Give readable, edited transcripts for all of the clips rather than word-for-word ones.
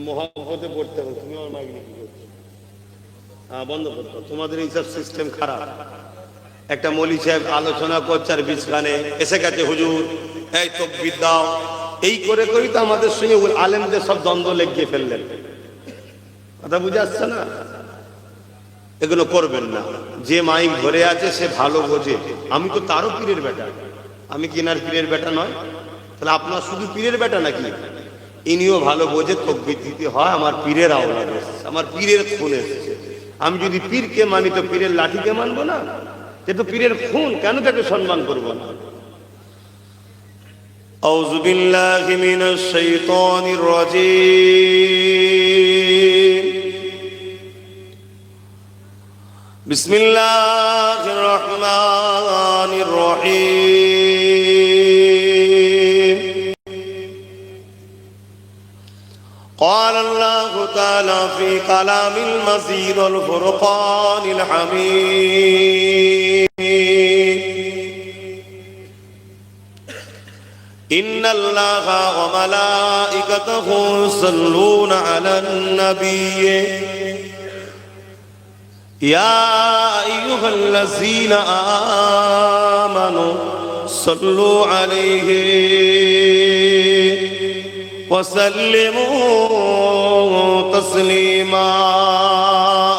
মহব্বতে পড়তে হবে। তুমি আমার মাইক নিয়ে কি করছো? হ্যাঁ, বন্ধ করতো। তোমাদের এইসব সিস্টেম খারাপ। একটা মৌলী সাহেব আলোচনা করছে আর বিছখানে এসে গেছে হুজুর, এই তাকবীর দাও, এই করে করেই তো আমাদের সঙ্গে আলেমদের সব দ্বন্দ্ব লেগে ফেললেন। কথা বুঝে আসছে না? এগুলো করবেন না। যে মাইক ধরে আছে সে ভালো বোঝে। আমি তো তারও পীরের বেটা, আমি কিনার পীরের বেটা নয়। তাহলে আপনার শুধু পীরের বেটা নাকি? ইনিও ভালো বোঝে তাকবীর দিতে হয়। আমার পীরের আওলাদ এসেছে, আমার পীরের খুন এসেছে। আমি যদি পীরকে মানি তো পীরের লাঠিকে মানবো না? যে তো পীরের খুন, কেন তাকে সম্মান করবো না? আউযু বিল্লাহি মিনাশ শাইতানির রাজীম। বিসমিল্লাহির রহমানির রহিম। قال الله تعالى في كلام المزيد والفرقان الحميد إن الله وملائكته يصلون على النبي يا أيها الذين آمنوا صلوا عليه وسلموا تسليما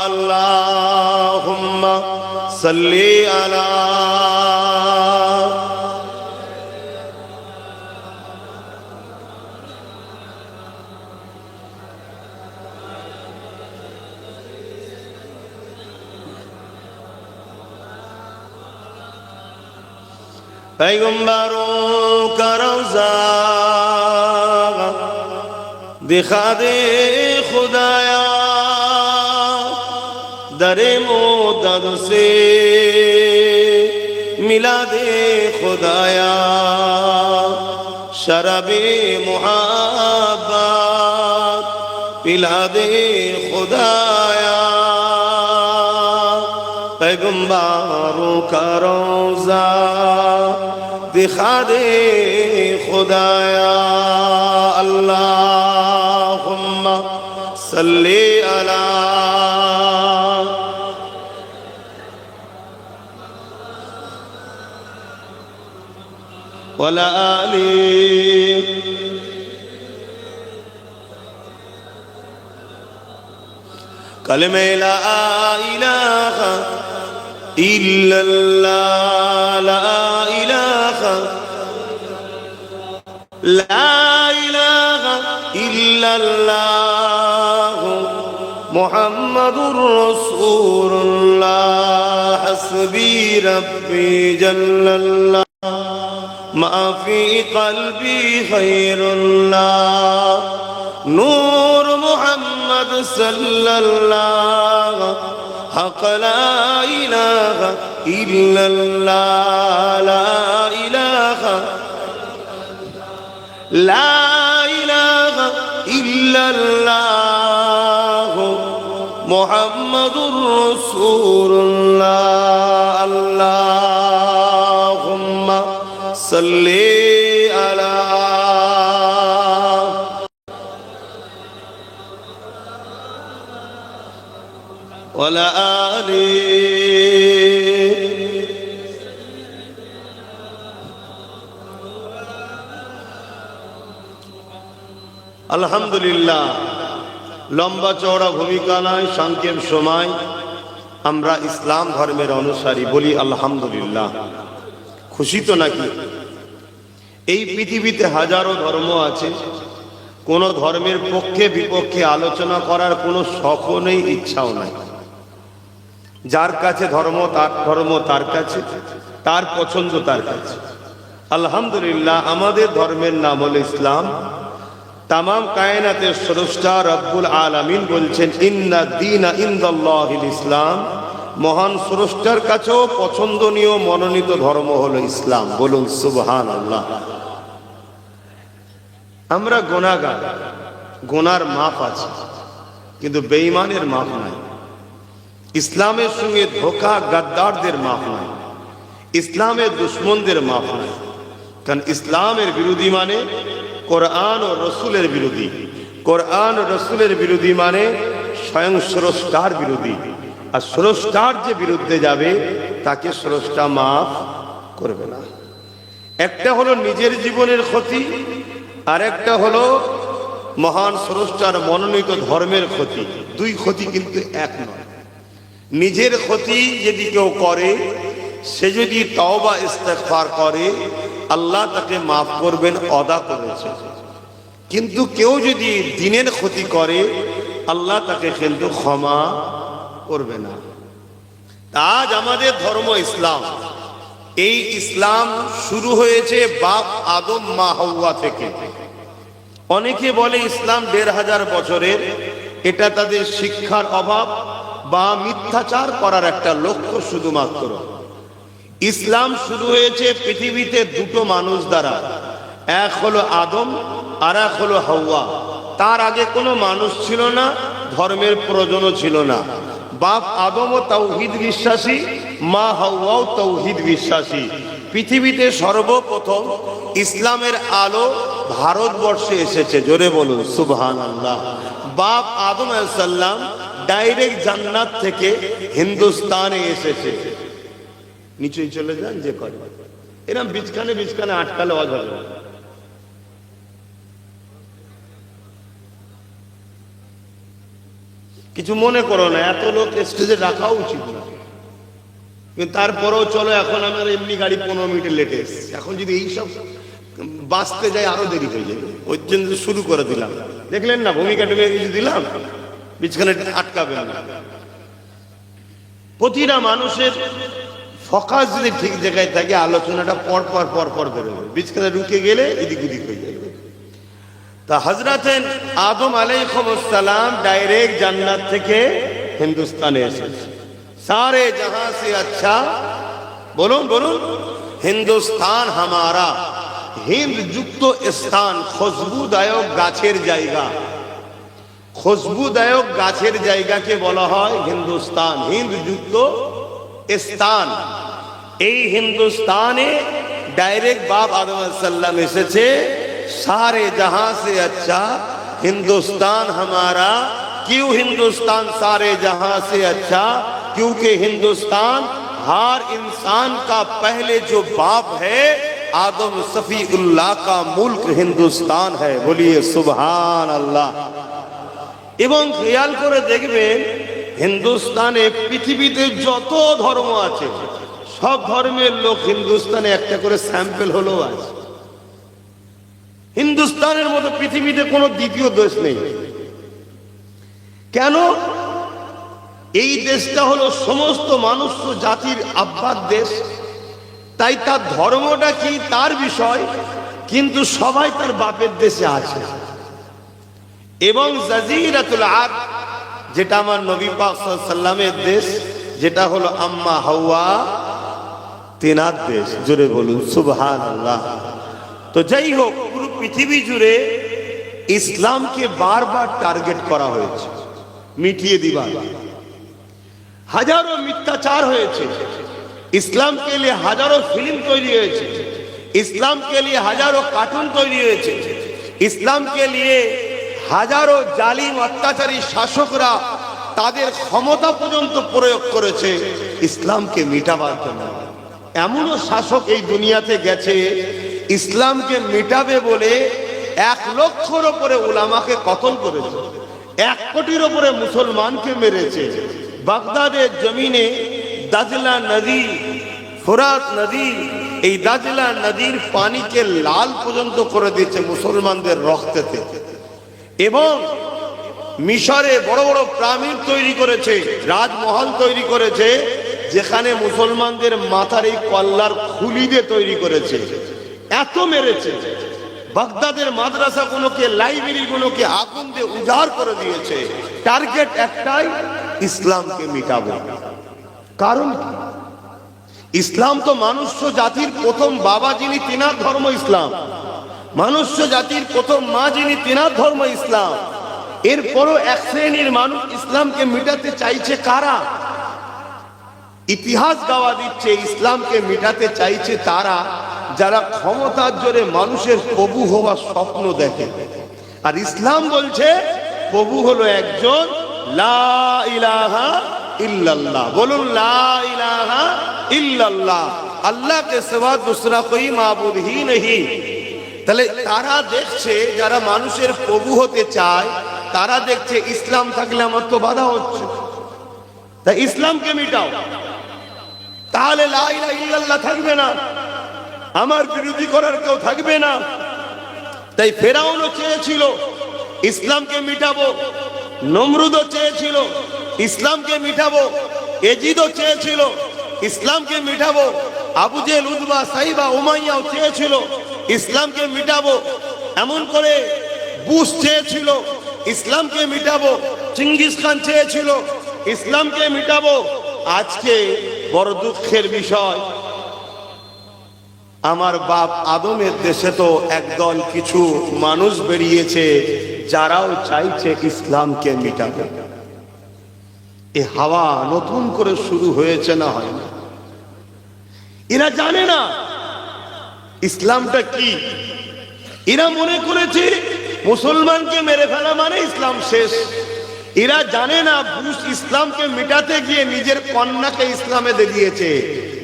اللهم صل على पैगंबरों का रोज़ा दिखा दे खुदाया, दरे मोदद से मिला दे खुदाया, शराबे मुहब्बत पिला दे खुदाया। पैगंबरों का रोज़ा दिखा दे खुदाया, अल्लाहुम्मा सल्ली अला वला आली। कलमे ला इलाहा इल्लल्लाह, ला इलाहा इल्लल्लाह मुहम्मदुर रसूलुल्लाह। हस्बी रब्बी जल्लल्लाह मा फी क़ल्बी खैरुल्लाह। नूर मुहम्मद सल्लल्लाह हक़ ला इलाहा इल्लल्लाह, ला इलाहा ला इलाहा इल्लल्लाह मुहम्मदुर रसूलुल्लाह। अल्लाहुम्मा सल्ली अला वला आली। আলহামদুলিল্লাহ, লম্বা চওড়া ভূমিকা নয়, সংক্ষেপ সময়। আমরা ইসলাম ধর্মের অনুসারী, বলি আলহামদুলিল্লাহ। খুশি তো নাকি? এই পৃথিবীতে হাজারো ধর্ম আছে, কোন ধর্মের পক্ষে বিপক্ষে আলোচনা করার কোনো শখও নেই, ইচ্ছাও নাই। যার কাছে ধর্ম তার ধর্ম, তার কাছে তার পছন্দ, তার কাছে। আলহামদুলিল্লাহ, আমাদের ধর্মের নাম হলো ইসলাম। তামাম কায়নাতের স্রষ্টা রব্বুল আলামিন বলছেন ইন্না দীনা ইনদাল্লাহিল ইসলাম। মহান স্রষ্টার কাছেও পছন্দনীয় মনোনীত ধর্ম হলো ইসলাম। বলুন সুবহানাল্লাহ। আমরা গুনাহগার, গুনার মাপ আছে, কিন্তু বেঈমানের মাপ নাই। ইসলামের সঙ্গে ধোঁকা গাদ্দারদের মাপ নাই, ইসলামের দুশ্মনদের মাপ নাই। কারণ ইসলামের বিরোধী মানে কোরআন ও রসুলের বিরোধী। কোরআন ও রাসূলের বিরোধী মানে স্বয়ং স্রষ্টার বিরোধী। আর স্রষ্টার যে বিরুদ্ধে যাবে তাকে স্রষ্টা মাফ করবে না। একটা হলো নিজের জীবনের ক্ষতি, আর একটা হলো মহান স্রষ্টার মনোনীত ধর্মের ক্ষতি। দুই ক্ষতি কিন্তু এক নয়। নিজের ক্ষতি যদি কেউ করে, সে যদি তওবা ইস্তেগফার করে, আল্লাহ তাকে মাফ করবেন, অদা করেছে। কিন্তু কেউ যদি দিনের ক্ষতি করে, আল্লাহ তাকে কিন্তু ক্ষমা করবে না। আজ আমাদের ধর্ম ইসলাম, এই ইসলাম শুরু হয়েছে বাপ আদম মা হাওয়া থেকে। অনেকে বলে ইসলাম ১৫০০ বছরের, এটা তাদের শিক্ষার অভাব বা মিথ্যাচার করার একটা লক্ষ্য শুধুমাত্র। ইসলাম শুরু হয়েছে পৃথিবীতে দুটো মানুষ দ্বারা, এক হলো আদম আর এক হলো হাওয়া। তার আগে কোনো মানুষ ছিল না, ধর্মের প্রয়োজনও ছিল না। বাপ আদমও তাওহীদ বিশ্বাসী, মা হাওয়াও তাওহীদ বিশ্বাসী। পৃথিবীতে সর্বপ্রথম ইসলামের আলো ভারতবর্ষে এসেছে, জোরে বলুন সুবহানাল্লাহ। বাপ আদম আলাইহিস সালাম ডাইরেক্ট জান্নাত থেকে হিন্দুস্তানে এসেছে। নিচেই চলে যান যে করে, এরকম বিচখানে আটকালে অঝরে। কিছু মনে করো না, এত লোক স্টেজে রাখা উচিত না, কিন্তু তারপরেও চলো। এখন আমার এমনি গাড়ি 15 মিনিটে লেটে এসছে। এখন যদি এইসব বাঁচতে যায় আরো দেরি হয়ে যাবে, ওই জন্য শুরু করে দিলাম। দেখলেন না, ভূমিকা টুমিকা কিছু দিলাম, বিচখানে আটকাবেন না। প্রতিটা মানুষের ফোকাস যদি ঠিক জায়গায় থাকে, আলোচনাটা পর পর বেরোবে। বিচখানে ঢুকে গেলে এদিক ওদিক হয়ে যাবে। তা হযরতে আদম আলাইহিস সালাম ডাইরেক্ট জান্নাত থেকে হিন্দুস্তানে এসেছে। सारे जहां से अच्छा, बोलो हिंदुस्तान हमारा, हिंद যুক্ত স্থান, খুশবুদায়ক গাছের জায়গা। খুশবুদায়ক গাছের জায়গাকে বলা হয় হিন্দুস্তান, হিন্দ যুক্ত স্থান। এই হিন্দুস্তানে ডাইরেক্ট বাপ আদম আলাইহিস সালাম এসেছে। सारे जहां से अच्छा हिंदुस्तान हमारा। क्यों हिंदुस्तान सारे जहां से अच्छा? क्योंकि हिंदुस्तान हर इंसान का पहले जो बाप है, आदम सफीउल्लाह का मुल्क हिंदुस्तान है। बोलिए सुभान अल्लाह। এবং খেয়াল করে দেখবেন, হিন্দুস্তানে পৃথিবীতে যত ধর্ম আছে, সব ধর্মের লোক হিন্দুস্তানে একটা করে স্যাম্পল হলেও আছে। হিন্দুস্তানের মতো পৃথিবীতে কোনো দ্বিতীয় দেশ নেই। কেন? এই দেশটা হলো সমস্ত মানুষ জাতির আব্বার দেশ। তাই তার ধর্মটা কি তার বিষয়, কিন্তু সবাই তার বাপের দেশে আছে। এবং জাজিরাতুল আরব, যেটা আমার নবী পাক সাল্লাল্লাহু আলাইহি সাল্লামের দেশ, যেটা হলো আম্মা হাওয়া তেনার দেশ। জোরে বলুন সুবহানাল্লাহ। তো যাই হোক, পুরো পৃথিবী জুড়ে ইসলামকে বারবার টার্গেট করা হয়েছে, মিটিয়ে দিবার। হাজারো মিথ্যাচার হয়েছে, ইসলাম কে লিয়ে হাজারো ফিল্ম তৈরি হয়েছে, ইসলাম কে লিয়ে হাজারো কার্টুন তৈরি হয়েছে, ইসলাম কে লিয়ে হাজারো জালিম অত্যাচারী শাসকরা তাদের ক্ষমতা পর্যন্ত প্রয়োগ করেছে ইসলামকে মিটাবার জন্য। এমনও শাসক এই দুনিয়াতে গেছে, ইসলামকে মিটাবে বলে 1 লক্ষর উপরে উলামাকে কতল করেছে, 1 কোটির উপরে মুসলমানকে মেরেছে। বাগদাদের জমিনে দাজলা নদী, ফোরাত নদী, এই দাজলা নদীর পানিকে লাল পর্যন্ত করে দিয়েছে মুসলমানদের রক্তেতে। এবং মিশরে বড় বড় পিরামিড তৈরি করেছে, রাজমহল তৈরি করেছে, যেখানে মুসলমানদের মাথার এই কল্লার খুলি দিয়ে তৈরি করেছে। এত মেরেছে। বাগদাদের মাদ্রাসাগুলোকে, লাইব্রেরিগুলোকে আগুন দিয়ে উজাড় করে দিয়েছে। টার্গেট একটাই, ইসলামকে মিটাবো। কারণ ইসলাম তো মানুষ্য জাতির প্রথম বাবা যিনি, তিনার ধর্ম ইসলাম। মানুষ্য জাতির প্রথম মা যিনি, তিনার ধর্ম ইসলাম। এরপরও এক শ্রেণীর মানুষ ইসলামকে মিটাতে চাইছে। কারা? ইতিহাস গাওয়া দিচ্ছে ইসলামকে মিটাতে চাইছে তারা যারা ক্ষমতার জোরে মানুষের প্রভু হওয়ার স্বপ্ন দেখে। আর ইসলাম বলছে প্রভু হলো একজন, লা ইলাহা ইল্লাল্লাহ। বলুন লা ইলাহা ইল্লাল্লাহ, আল্লাহ কে সিवा दूसरा कोई माबूद ही नहीं। তাহলে তারা দেখছে, যারা মানুষের প্রভু হতে চায় তারা দেখছে ইসলাম থাকলে আমার তো বাধা হচ্ছে, তাই ইসলামকে মিটাও, তাহলে লা ইলাহা ইল্লাল্লাহ থাকবে না, আমার বিরোধী করার কেউ থাকবে না। তাই ফেরাউনও চেয়েছিল ইসলামকে মিটাবো, নমরুদও চেয়েছিল ইসলামকে মিটাবো, এজিদও চেয়েছিল ইসলামকে মিটাবো, আবু জেহেল, উতবা, সাইবা, উমাইয়াও চেয়েছিল ইসলামকে মিটাবো, এমন করে বুশ চেয়েছিল ইসলামকে মিটাবো, চিঙ্গিস খান চেয়েছিল ইসলামকে মিটাবো। আজকে বড় দুঃখের বিষয়, আমার বাপ আদমের দেশে তো একদল কিছু মানুষ বেরিয়েছে যারাও চাইছে ইসলামকে মিটাবে। এ হাওয়া নতুন করে শুরু হয়েছে না হয় না? এরা জানে না ইসলামটা কি। এরা মনে করেছে মুসলমানকে মেরে ফেলা মানে ইসলাম শেষ। এরা জানে না বুশ ইসলামকে মিটাতে গিয়ে নিজের কন্যাকে ইসলামে দিয়েছে।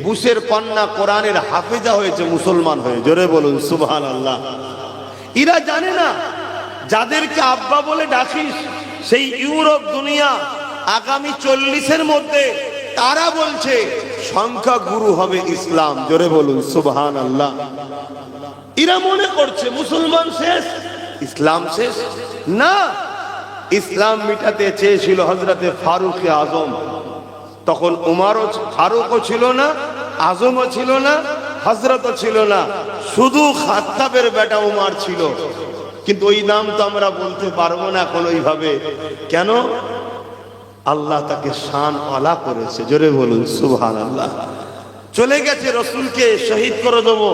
বুশের কন্যা কোরআনের হাফেজা হয়েছে মুসলমান হয়ে, জোরে বলুন সুবহানাল্লাহ। এরা জানে না যাদেরকে আব্বা বলে ডাকিস সেই ইউরোপ দুনিয়া আগামী 40-এর মধ্যে তারা বলছে সংখ্যা গুরু হবে ইসলাম, জোরে বলুন সুবহানাল্লাহ। এরা মনে করছে মুসলমান শেষ, ইসলাম শেষ না। ইসলাম মিটাতে চেয়েছিল হযরতে ফারুক আজম, তখন উমারও ফারুকও ছিল না, আজমও ছিল না, হযরতও ছিল না, শুধু খাত্তাবের বেটা উমার ছিল। কিন্তু ওই নাম তো আমরা বলতে পারবো না এখন ওইভাবে। কেন? আল্লাহ তাকে শান আলা করেছে, জোরে বলুন সুবহানাল্লাহ। চলে গেছে, রসুলকে শহীদ করে দেবো,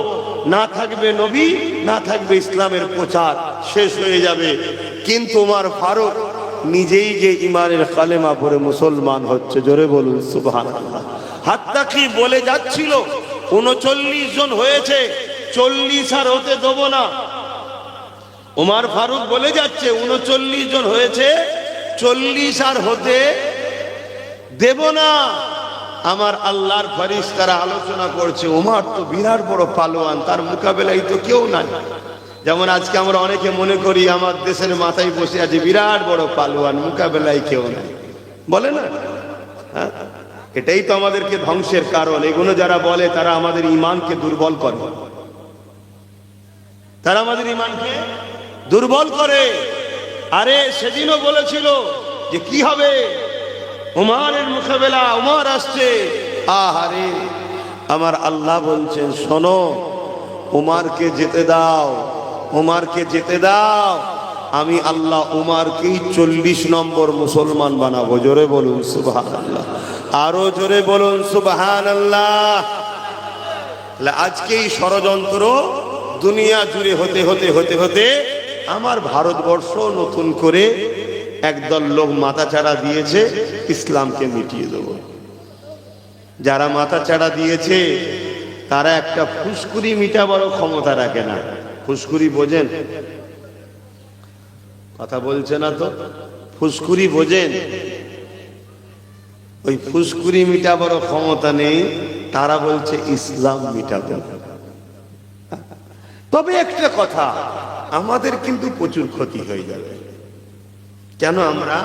না থাকবে নবী, না থাকবে ইসলামের প্রচার, শেষ হয়ে যাবে। কিন্তু উমার ফারুক নিজেই যে ইমানের কালেমা পড়ে মুসলমান হচ্ছে, জোরে বলুন সুবহানাল্লাহ। হাত্তা কি বলে যাচ্ছিল 39 জন হয়েছে, 40 আর হতে দেবো না। উমার ফারুক বলে যাচ্ছে 39 জন হয়েছে, 40 আর হতে দেব না। আমার আল্লাহর ফেরেশতারা আলোচনা করছে, উমার তো বিরাট বড় পালোয়ান, তার মোকাবেলায় তো কেউ নাই। যেমন আজকে আমরা অনেকে মনে করি আমার দেশের মাথায় বসে আছে বিরাট বড় পালোয়ান, মোকাবেলায় কেউ নাই, বলে না? হ্যাঁ, এটাই তো আমাদেরকে ধ্বংসের কারণ। এগুলো যারা বলে তারা আমাদের ঈমানকে দুর্বল করে, তারা আমাদের ঈমানকে দুর্বল করে। আরে সেদিনও বলেছিল যে কি হবে, উমারের মোকাবেলা, উমার আসছে। আহারে, আমার আল্লাহ বলছেন শোনো, উমারকে যেতে দাও, উমারকে যেতে দাও। আমি আল্লাহ উমারকেই 40 নম্বর মুসলমান বানাবো, জোরে বলুন সুবহানাল্লাহ, আরো জোরে বলুন সুবহানাল্লাহ। আজকেই ষড়যন্ত্র দুনিয়া জুড়ে হতে হতে হতে হতে আমার ভারতবর্ষ নতুন করে একদল লোক মাথাচাড়া দিয়েছে ইসলামকে মিটিয়ে দেব। যারা মাথাচাড়া দিয়েছে তারা একটা ফুসকুরি মিটাবার ক্ষমতা রাখে না। ফুসকুরি বোঝেন? কথা বলছে না তো। ফুসকুরি বোঝেন? ওই ফুসকুরি মিটাবার ক্ষমতা নেই, তারা বলছে ইসলাম মিটাবে। তবে একটা কথা, আমাদের কিন্তু প্রচুর ক্ষতি হয়ে যাবে। কেন? আমরা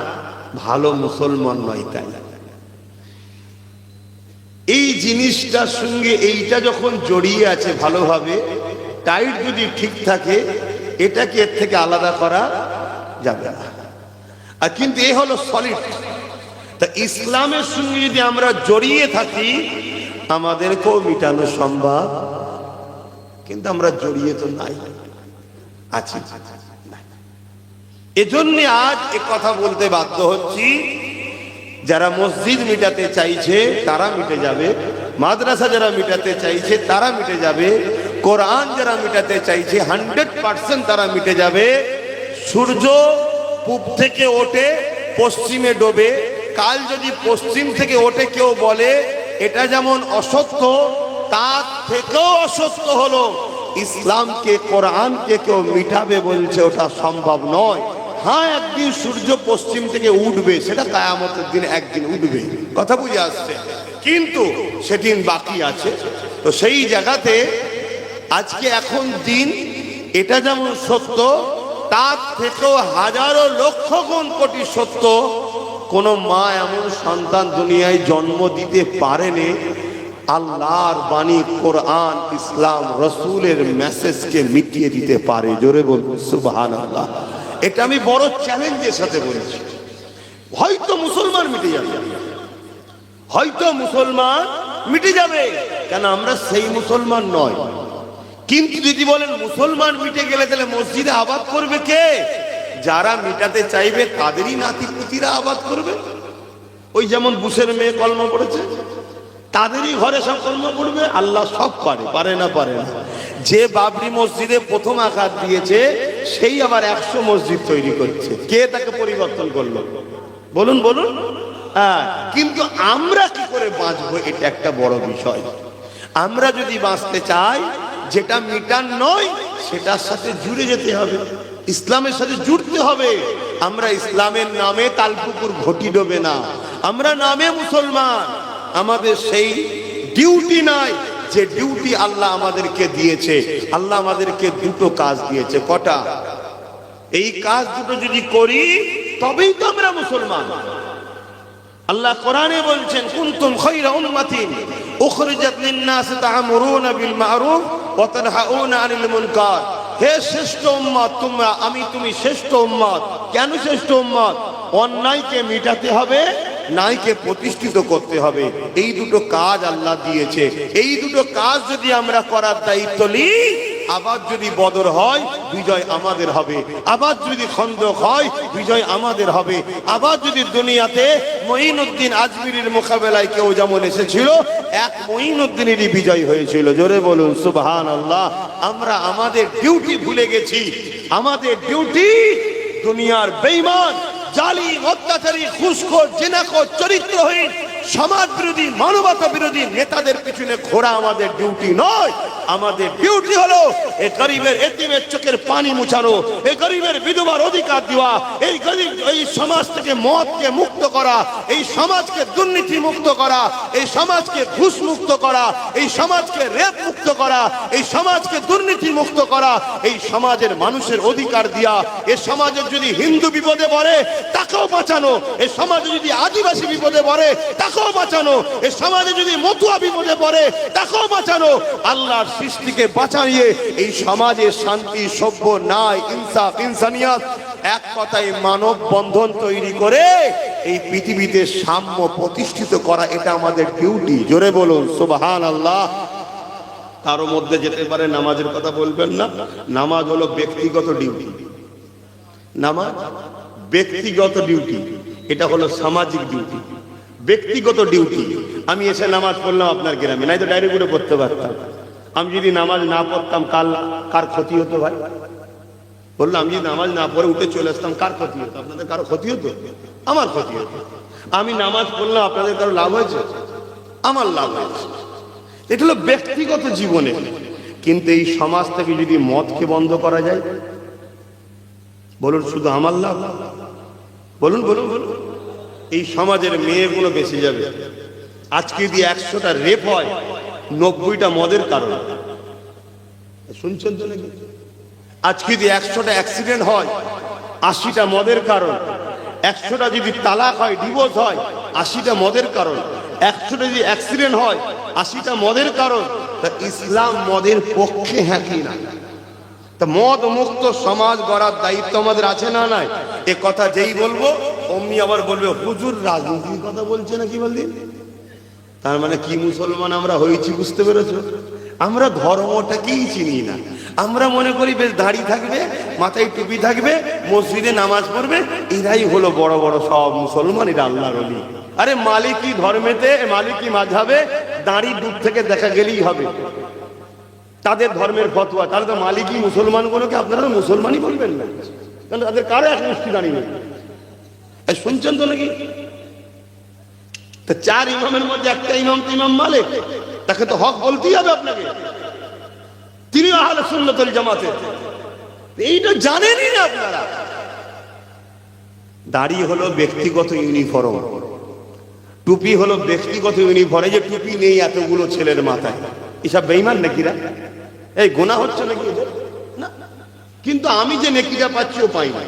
ভালো মুসলমান নই তাই। এই জিনিসটার সঙ্গে এইটা যখন জড়িয়ে আছে ভালোভাবে, টাইট যদি ঠিক থাকে, এটাকে এর থেকে আলাদা করা যাবে না। আর কিন্তু এ হলো সলিড। তা ইসলামের সঙ্গে যদি আমরা জড়িয়ে থাকি আমাদেরকেও মিটানো সম্ভব, কিন্তু আমরা জড়িয়ে তো নাই, আছি। এজন্য আজ এ কথা বলতে বাধ্য হচ্ছি, যারা মসজিদ মিটাতে চাইছে তারা মিটে যাবে, মাদ্রাসা যারা মিটাতে চাইছে তারা মিটে যাবে, কোরআন যারা মিটাতে চাইছে 100% তারা মিটে যাবে। সূর্য পূব থেকে ওঠে পশ্চিমে ডোবে, কাল যদি পশ্চিম থেকে ওঠে কেউ বলে এটা যেমন অসত্য, তার থেকেও অসত্য হলো ইসলামকে কোরআনকে কেউ মিটাবে বলছে ওটা সম্ভব নয়। হ্যাঁ, একদিন সূর্য পশ্চিম থেকে উঠবে, সেটা কিয়ামতের দিন একদিন উঠবে, কথা বুঝে আসছে, কিন্তু সেদিন বাকি আছে। তো সেই জায়গাতে আজকে এখন দিন এটা যেমন সত্য, তার থেকেও হাজারো লক্ষ গুণ কোটি সত্য, কোন মা এমন সন্তান দুনিয়ায় জন্ম দিতে পারেনি আল্লাহর বাণী কোরআন ইসলাম রসুলের মেসেজকে মিটিয়ে দিতে পারে। জোরে বলুন সুবহানাল্লাহ। এটা আমি বড় চ্যালেঞ্জের সাথে বলছি। হয়তো মুসলমান মিটে যাবে, হয়তো মুসলমান মিটে যাবে, কেন আমরা সেই মুসলমান নয়। কিন্তু যদি বলেন মুসলমান মিটে গেলে তাহলে মসজিদে আবাদ করবে কে? যারা মিটাতে চাইবে তাদেরই নাতি পুতিরা আবাদ করবে। ওই যেমন বুশের মেয়ে কলমা পড়েছে, তাদেরই ঘরে সব কলমা পড়বে। আল্লাহ সব পারে, পারে না পারে না। যে বাবরি মসজিদে প্রথম আঘাত দিয়েছে সেই আবার 100 মসজিদ তৈরি করছে। কে তাকে পরিবর্তন করলো? বলুন বলুন। কিন্তু আমরা কি করে বাঁচবো, এটা একটা বড় বিষয়। আমরা যদি বাঁচতে চাই, যেটা মিটান নয় সেটার সাথে জুড়ে যেতে হবে, ইসলামের সাথে জুড়তে হবে। আমরা ইসলামের নামে তালপুকুর ঘটি ডোবে না, আমরা নামে মুসলমান। আমাদের সেই ডিউটি নাই যে ডিউটি আল্লাহ আমাদেরকে দিয়েছে। আল্লাহ আমাদেরকে দুটো কাজ দিয়েছে। কটা? এই কাজ দুটো যদি করি তবেই তো আমরা মুসলমান। আল্লাহ কোরআনে বলছেন, কুনতুম খায়রা উম্মাতিন উখরিজাত লিন-নাস তা'মুরুনা বিল মা'রুফ ওয়া তানহাউনা আনিল মুনকার। হে শ্রেষ্ঠ উম্মত, তোমরা, আমি তুমি শ্রেষ্ঠ উম্মত। কেন শ্রেষ্ঠ উম্মত? অন্যায়কে মিটাতে হবে, ন্যায়কে প্রতিষ্ঠিত করতে হবে। এই দুটো কাজ আল্লাহ দিয়েছে। এই দুটো কাজ যদি আমরা করার দায়িত্ব নিই, আবার যদি বদর হয় বিজয় আমাদের হবে, আবার যদি খন্দক হয় বিজয় আমাদের হবে, আবার যদি দুনিয়াতে মঈনুদ্দিন আজমিরির মোকাবেলায় কেউ যেমন এসেছিল, এক মঈনুদ্দিনেরই বিজয় হয়েছিল। জোরে বলুন সুবহানাল্লাহ। আমরা আমাদের ডিউটি ভুলে গেছি। আমাদের ডিউটি দুনিয়ার বেঈমান, জালিম, অত্যাচারী, ঘুষখোর, জিনাখোর, চরিত্রহীন, সমাজ বিরোধী, মানবতা বিরোধী নেতাদের পিছনে ঘোরা আমাদের ডিউটি নয়। আমাদের ডিউটি হলো এই গরিবের এতিমের চোখের পানি মুছানো, এই গরিবের বিধবার অধিকার দেওয়া, এই গরিব, এই সমাজ থেকে মদকে মুক্ত করা, এই সমাজকে দুর্নীতি মুক্ত করা, এই সমাজকে ঘুষ মুক্ত করা, এই সমাজকে রেপ মুক্ত করা, এই সমাজকে দুর্নীতি মুক্ত করা, এই সমাজের মানুষের অধিকার দেওয়া। এই সমাজের যদি হিন্দু বিপদে পড়ে তাকেও বাঁচানো, এই সমাজে যদি আদিবাসী বিপদে পড়ে তাকেও বাঁচানো, এই সমাজে যদি মতুয়া বিপদে পড়ে তাকেও বাঁচানো। আল্লাহর সৃষ্টিকে বাঁচাইয়ে এই সমাজে শান্তি, সভ্য, ন্যায়, ইনসাফ, ইনসানিয়াত, এক কথায় মানব বন্ধন তৈরি করে এই পৃথিবীতে সাম্য প্রতিষ্ঠিত করা, এটা আমাদের ডিউটি। জোরে বলুন সুবহানাল্লাহ। তার মধ্যে যেতে পারে নামাজের কথা বলবেন না। নামাজ হলো ব্যক্তিগত ডিউটি, নামাজ ব্যক্তিগত ডিউটি, এটা হলো সামাজিক ডিউটি। ব্যক্তিগত ডিউটি, আমি এসে নামাজ পড়লাম আপনার গ্রামে, নাই তো ডাইরেক্ট করে পড়তে পারতাম। আমি যদি নামাজ না পড়তাম কার ক্ষতি হতো ভাই? বললাম, আমি যদি নামাজ না পড়ে উঠে চলে আসতাম কার ক্ষতি হতো? আপনাদের কারো ক্ষতি হতো? আমার ক্ষতি হতো। আমি নামাজ পড়লাম, আপনাদের কারো লাভ হয়েছে? আমার লাভ হয়েছে। এটা হলো ব্যক্তিগত জীবনে। কিন্তু এই সমাজ থেকে যদি মদকে বন্ধ করা যায়, বলুন শুধু আমার লাভ? বলুন বলুন বলুন। এই সমাজের মেয়েগুলো বেঁচে যাবে। আজকে যদি 100টা রেপ হয়, 90টা মদের কারণ। শুনছেন তো নাকি? আজকে যদি 100টা অ্যাক্সিডেন্ট হয়, 80টা মদের কারণ। 100টা যদি তালাক হয়, ডিভোর্স হয়, 80টা মদের কারণ। 100টা যদি অ্যাক্সিডেন্ট হয়, 80টা মদের কারণ। তা ইসলাম মদের পক্ষে হ্যাঁ কি না? তা মদ মুক্ত সমাজ গড়ার দায়িত্ব আমাদের আছে না নাই? এ কথা যেই বলবো অমনি আবার বলবে হুজুর রাজনীতির কথা বলছে না কি বলদিন। তার মানে কি মুসলমান আমরা হয়েছি, বুঝতে পেরেছো? আমরা ধর্মটাকেই চিনি না। আমরা মনে করি বেশ দাড়ি থাকবে, মাথায় টুপি থাকবে, মসজিদে নামাজ পড়বে, এরাই হলো বড় বড় সব মুসলমান, এরা আল্লাহর ওলি। আরে মালিকি ধর্মেতে, মালিকি মাযহাবে দাড়ি দূর থেকে দেখা গেলেই হবে, তাদের ধর্মের ফতোয়া। তাহলে তো মালিকি মুসলমানগুলোকে আপনারা মুসলমানই বলবেন না, কারণ তাদের কারো এক মুষ্টি দাঁড়িয়ে নেই। শুনছেন তো নাকি? 4 ইমামের মধ্যে একটা ইমাম তো ইমাম মালিক, তাকে তো হক বলতেই হবে আপনাকে। তিনি আহলে সুন্নাত ওয়াল জামাতের। এইটা জানেনই না আপনারা। দাড়ি হলো ব্যক্তিগত ইউনিফর্ম, টুপি হলো ব্যক্তিগত ইউনিফর্ম। এই যে টুপি নেই এতগুলো ছেলের মাথায়, এসব বেঈমান নাকিরা? এই গুনাহ হচ্ছে নাকি না? কিন্তু আমি যে নেকিটা পাচ্ছি ও পাই না,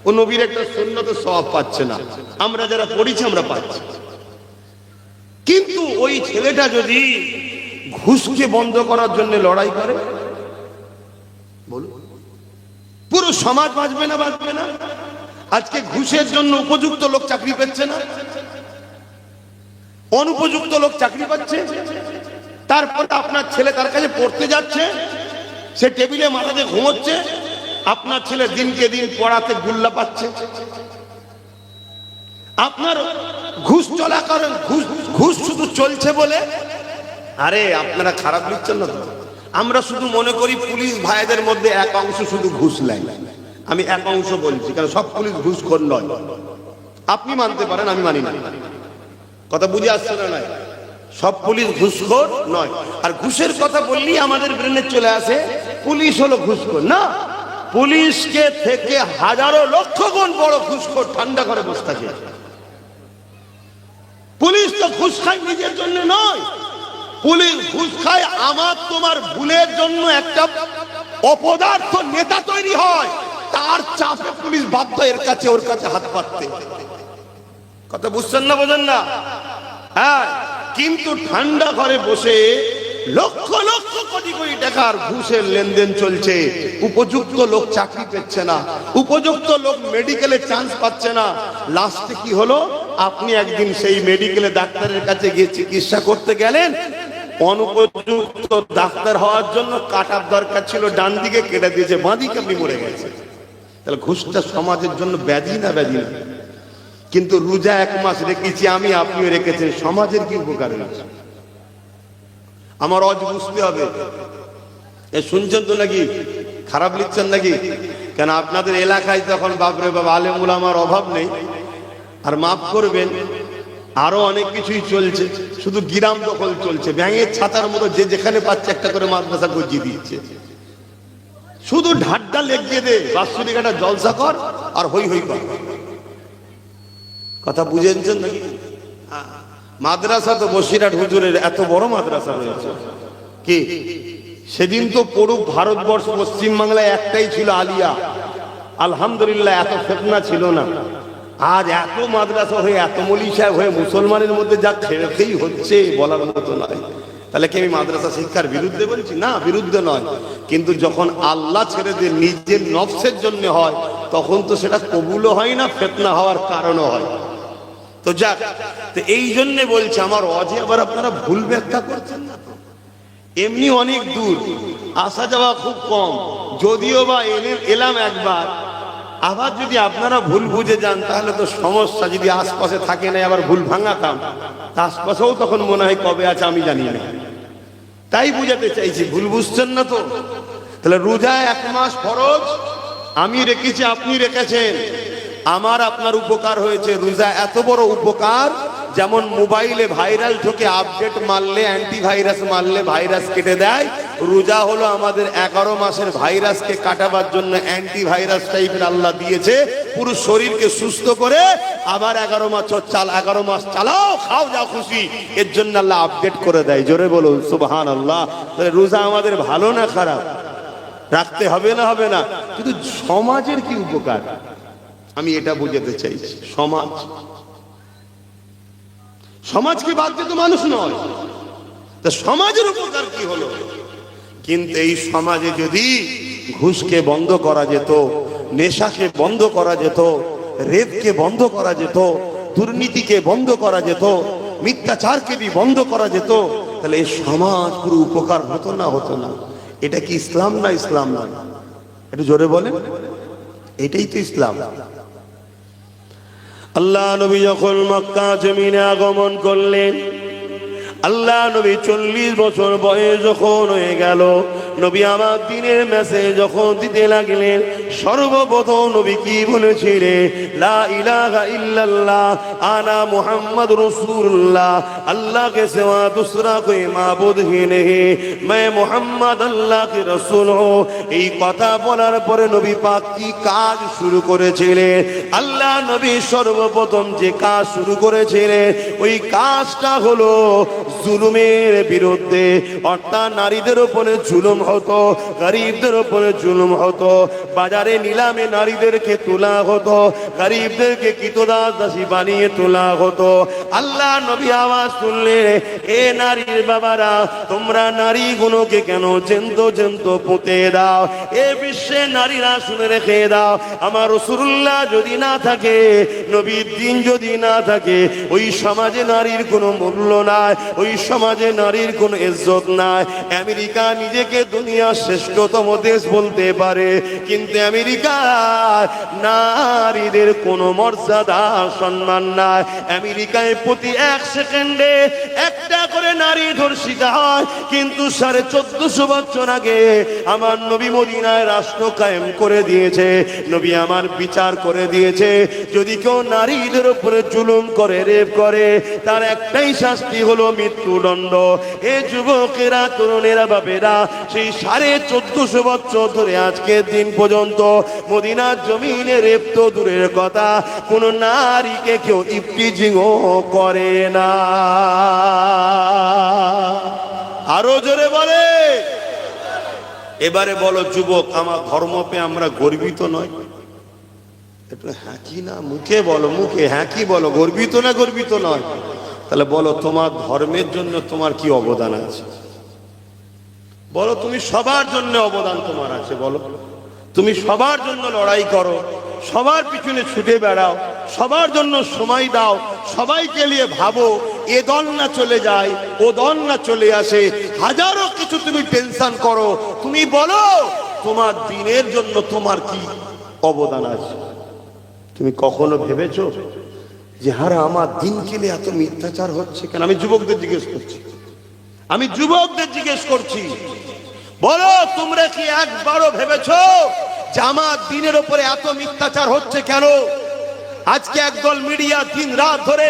ও নবীর একটা সুন্নতের সওয়াব পাচ্ছে না। আমরা যারা পড়িছি আমরা পাচ্ছি। কিন্তু ওই ছেলেটা যদি ঘুষকে বন্ধ করার জন্য লড়াই করে, বলুন পুরো সমাজ বাঁচবে না? বাঁচবে না? আজকে ঘুষের জন্য উপযুক্ত লোক চাকরি পাচ্ছে না, অনুপযুক্ত লোক চাকরি পাচ্ছে। তারপরে আপনার ছেলে তার কাছে পড়তে যাচ্ছে, সে টেবিলে মাথাতে ঘুমোচ্ছে, আপনার ছেলে দিনকে দিন পড়াতে গুল্লা পাচ্ছে। আপনার ঘুষ চলা করেন, ঘুষ শুধু চলছে বলে। আরে আপনারা খারাপ লিখছেন না তো? আমরা শুধু মনে করি পুলিশ ভাইদের মধ্যে এক অংশ শুধু ঘুষ নেয়। আমি এক অংশ বলছি, কারণ সব পুলিশ ঘুষখোর নয়। আপনি মানতে পারেন, আমি মানি না। কথা বুঝে আসছে না? নাই, সব পুলিশ ঘুষখোর নয়। আর ঘুষের কথা বললেই আমাদের ব্রেনে চলে আসে পুলিশ হলো ঘুষখোর। না, পুলিশকে থেকে হাজারো লক্ষ গুণ বড় ঘুষখোর ঠান্ডা করে বসে থাকে। পুলিশ তো ঘুষ খায় নিজের জন্য নয়, পুলিশ ঘুষ খায় আমার তোমার ভুলের জন্য। একটা অপদার্থ নেতা তৈরি হয়, তার চাপে পুলিশ বাধ্য এর কাছে ওর কাছে হাত পাততে। কথা বুঝছেন না? বোঝেন না? হ্যাঁ, কিন্তু ঠান্ডা ঘরে বসে লক্ষ লক্ষ কোটি কোটি টাকার ঘুষের লেনদেন চলছে। উপযুক্ত লোক চাকরি পাচ্ছে না, উপযুক্ত লোক মেডিকেলে চান্স পাচ্ছে না। লাস্টে কি হলো? আপনি একদিন সেই মেডিকেলে ডাক্তারের কাছে গিয়ে চিকিৎসা করতে গেলেন, অনুপযুক্ত ডাক্তার হওয়ার জন্য কাটার দরকার ছিল, ডান দিকে কেটে দিয়েছে, বাঁ দিকে আপনি মরে গেছে। তাহলে ঘুষটা সমাজের জন্য ব্যাধি না? ব্যাধি না? কিন্তু রোজা 1 মাস রেখেছি আমি, আপনিও রেখেছেন, সমাজের কি উপকার হয়েছে? আমার অজ বুঝতে হবে। এ শুনছেন তো নাকি? খারাপ লিখছেন নাকি? কেন আপনাদের এলাকায় তখন বাপরে বাপ আলেম উলামার অভাব নেই। আর মাফ করবেন, আরো অনেক কিছুই চলছে, শুধু গিরাম দখল চলছে। ব্যাঙের ছাতার মতো যে যেখানে পাচ্ছে একটা করে মাদ্রাসা গজিয়ে দিচ্ছে। শুধু ঢাড্ডা লেগিয়ে দে, বাৎসরিকাটা জলসা কর আর হই হই কর। কথা বুঝেছেন নাকি? মাদ্রাসা তো বসিরহাট হুজুরের এত বড় মাদ্রাসা রয়েছে। কি সেদিন তো পুরো ভারতবর্ষ পশ্চিমবাংলায় একটাই ছিল, আলিয়া। আলহামদুলিল্লাহ, এত ফিতনা ছিল না। আজ এত মাদ্রাসা হয়ে, এত মৌলভী সাহেব হয়ে মুসলমানের মধ্যে যা ছেড়েতেই হচ্ছে বলার মতো নয়। তাহলে কি আমি মাদ্রাসা শিক্ষার বিরুদ্ধে বলছি? না, বিরুদ্ধে নয়। কিন্তু যখন আল্লাহ ছেড়ে দিয়ে নিজের নফসের জন্য হয়, তখন তো সেটা কবুলও হয় না, ফিতনা হওয়ার কারণও হয়। তো যাক, তো এই জন্য বলছি, আমার অজে আবার আপনারা ভুল ব্যাখ্যা করছেন না তো? এমনি অনেক দূর আসা যাওয়া খুব কম, যদিও বা এলাম একবার। আবার যদি আপনারা ভুল বুঝে যান তাহলে তো সমস্যা। যদি আশপাশে থাকে না আবার ভুল ভাঙাতাম, আশপাশেও তখন মনে হয় কবে আছে আমি জানি না। তাই বুঝাতে চাইছি, ভুল বুঝছেন না তো? তাহলে রোজা 1 মাস ফরজ, আমি রেখেছি, আপনি রেখেছেন, আমার আপনার উপকার হয়েছে। রোজা এত বড় উপকার, যেমন মোবাইলে ভাইরাল ঢোকে, আপডেট মারলে, অ্যান্টিভাইরাস মারলে ভাইরাস কেটে দেয়। রোজা হলো আমাদের 11 মাসের ভাইরাসকে কাটাবার জন্য অ্যান্টিভাইরাস টাইপের আল্লাহ দিয়েছে, পুরো শরীরকে সুস্থ করে। আবার 11 মাস চালাও, খাও যা খুশি, এর জন্য আল্লাহ আপডেট করে দেয়। জোরে বলুন সুবহানাল্লাহ। তাহলে রোজা আমাদের ভালো না খারাপ? রাখতে হবে না? হবে না? কিন্তু সমাজের কি উপকার আমি এটা বুঝাতে চাইছি। সমাজকে বাদ দিয়ে তো মানুষ নয়, তা সমাজের উপকার কি হলো? কিন্তু এই সমাজে যদি ঘুষকে বন্ধ করা যেত, নেশাকে বন্ধ করা যেত, রেপকে বন্ধ করা যেত, দুর্নীতিকে বন্ধ করা যেত, মিথ্যাচারকে বন্ধ করা যেত, তাহলে এই সমাজ পুরো উপকার হতো না? হতো না? এটা কি ইসলাম না? ইসলাম নয়? একটু জোরে বলেন, এটাই তো ইসলাম। আল্লাহ নবী যখন মক্কা জমিনে আগমন করলেন, আল্লাহ নবী 40 বছর বয়স যখন হয়ে গেল, নবী আমার দিনের মেসেজ যখন দিতে লাগলেন, সর্বপ্রথম নবী কি বলেছিলেন? লা ইলাহা ইল্লাল্লাহ আনা মুহাম্মাদুর রাসূলুল্লাহ, अल्लाह के सिवा दूसरा कोई माबूद ही नहीं, मैं मोहम्मद अल्लाह के रसूल हूँ। এই কথা বলার পরে নবী পাক কি কাজ শুরু করেছিলেন? আল্লাহ নবী সর্বপ্রথম যে কাজ শুরু করেছিলেন ওই কাজটা হলো জুলুমের বিরুদ্ধে। অর্থাৎ নারীদের উপরে জুলুম হতো, গরিবদের উপরে জুলুম হতো, বাজারে নিলামে নারীদেরকে তোলা হতো, গরিবদেরকে কিতদাস দাসী বানিয়ে তোলা হতো। আল্লাহ নবী আওয়াজ শুনলে, এ নারীর বাবারা, তোমরা নারীগুলোকে কেন জেন্ত জেন্ত পুঁতে দাও? এ বিশ্বে নারীরা শুনে রেখে দাও, আমার রাসূলুল্লাহ যদি না থাকে, নবীর দিন যদি না থাকে, ওই সমাজে নারীর কোনো মূল্য নাই, ওই সমাজে নারীর কোনো ইজ্জত নাই। আমেরিকা নিজেকে দুনিয়ার শ্রেষ্ঠতম দেশ বলতে পারে, কিন্তু আমেরিকার নারীদের কোনো মর্যাদা সম্মান নাই। আমেরিকায় প্রতি এক সেকেন্ডে একটা করে নারী ধর্ষিতা হয়, কিন্তু 1450 বছর আগে আমার নবী মদিনায় রাষ্ট্র কায়েম করে দিয়েছে। নবী আমার বিচার করে দিয়েছে, যদি কেউ নারীদের উপরে জুলুম করে, রেপ করে, তার একটাই শাস্তি হলো মৃত্যুদণ্ড। এ যুবকেরা, তরুণেরা, বাপেরা, সেই 1450 বছর ধরে আজকের দিন পর্যন্ত মদিনার জমিনে রেপ তো দূরের কথা, কোন নারীকে কেউ ইফটিজিংও করে না। আরো জোরে বলে। এবারে বলো যুবক, আমার ধর্ম পেয়ে আমরা গর্বিত নয়? একটু হ্যাঁ কি না মুখে বলো, মুখে হ্যাঁ কি বলো, গর্বিত না গর্বিত নয়? তাহলে বলো তোমার ধর্মের জন্য তোমার কি অবদান আছে? বলো তুমি সবার জন্য অবদান তোমার আছে, বলো তুমি সবার জন্য লড়াই করো, সবার পিছনে ছুটে বেড়াও, সবার জন্য সময় দাও, সবাইকে নিয়ে ভাবো, এ দল না চলে যায়, ও দল না চলে আসে, হাজারো কিছু তুমি টেনশন করো। তুমি বলো তোমার দিনের জন্য তোমার কি অবদান আছে? তুমি কখনো ভেবেছো যে হারা আমার দিনকে নিয়ে এত মিথ্যাচার হচ্ছে কেন? আমি যুবকদের জিজ্ঞেস করছি, আমি যুবকদের জিজ্ঞেস করছি, বলো তোমরা কি একবারও ভেবেছো যে আমার দিনের উপরে এত মিথ্যাচার হচ্ছে কেন? আজকে একদল মিডিয়া দিন রাত ধরে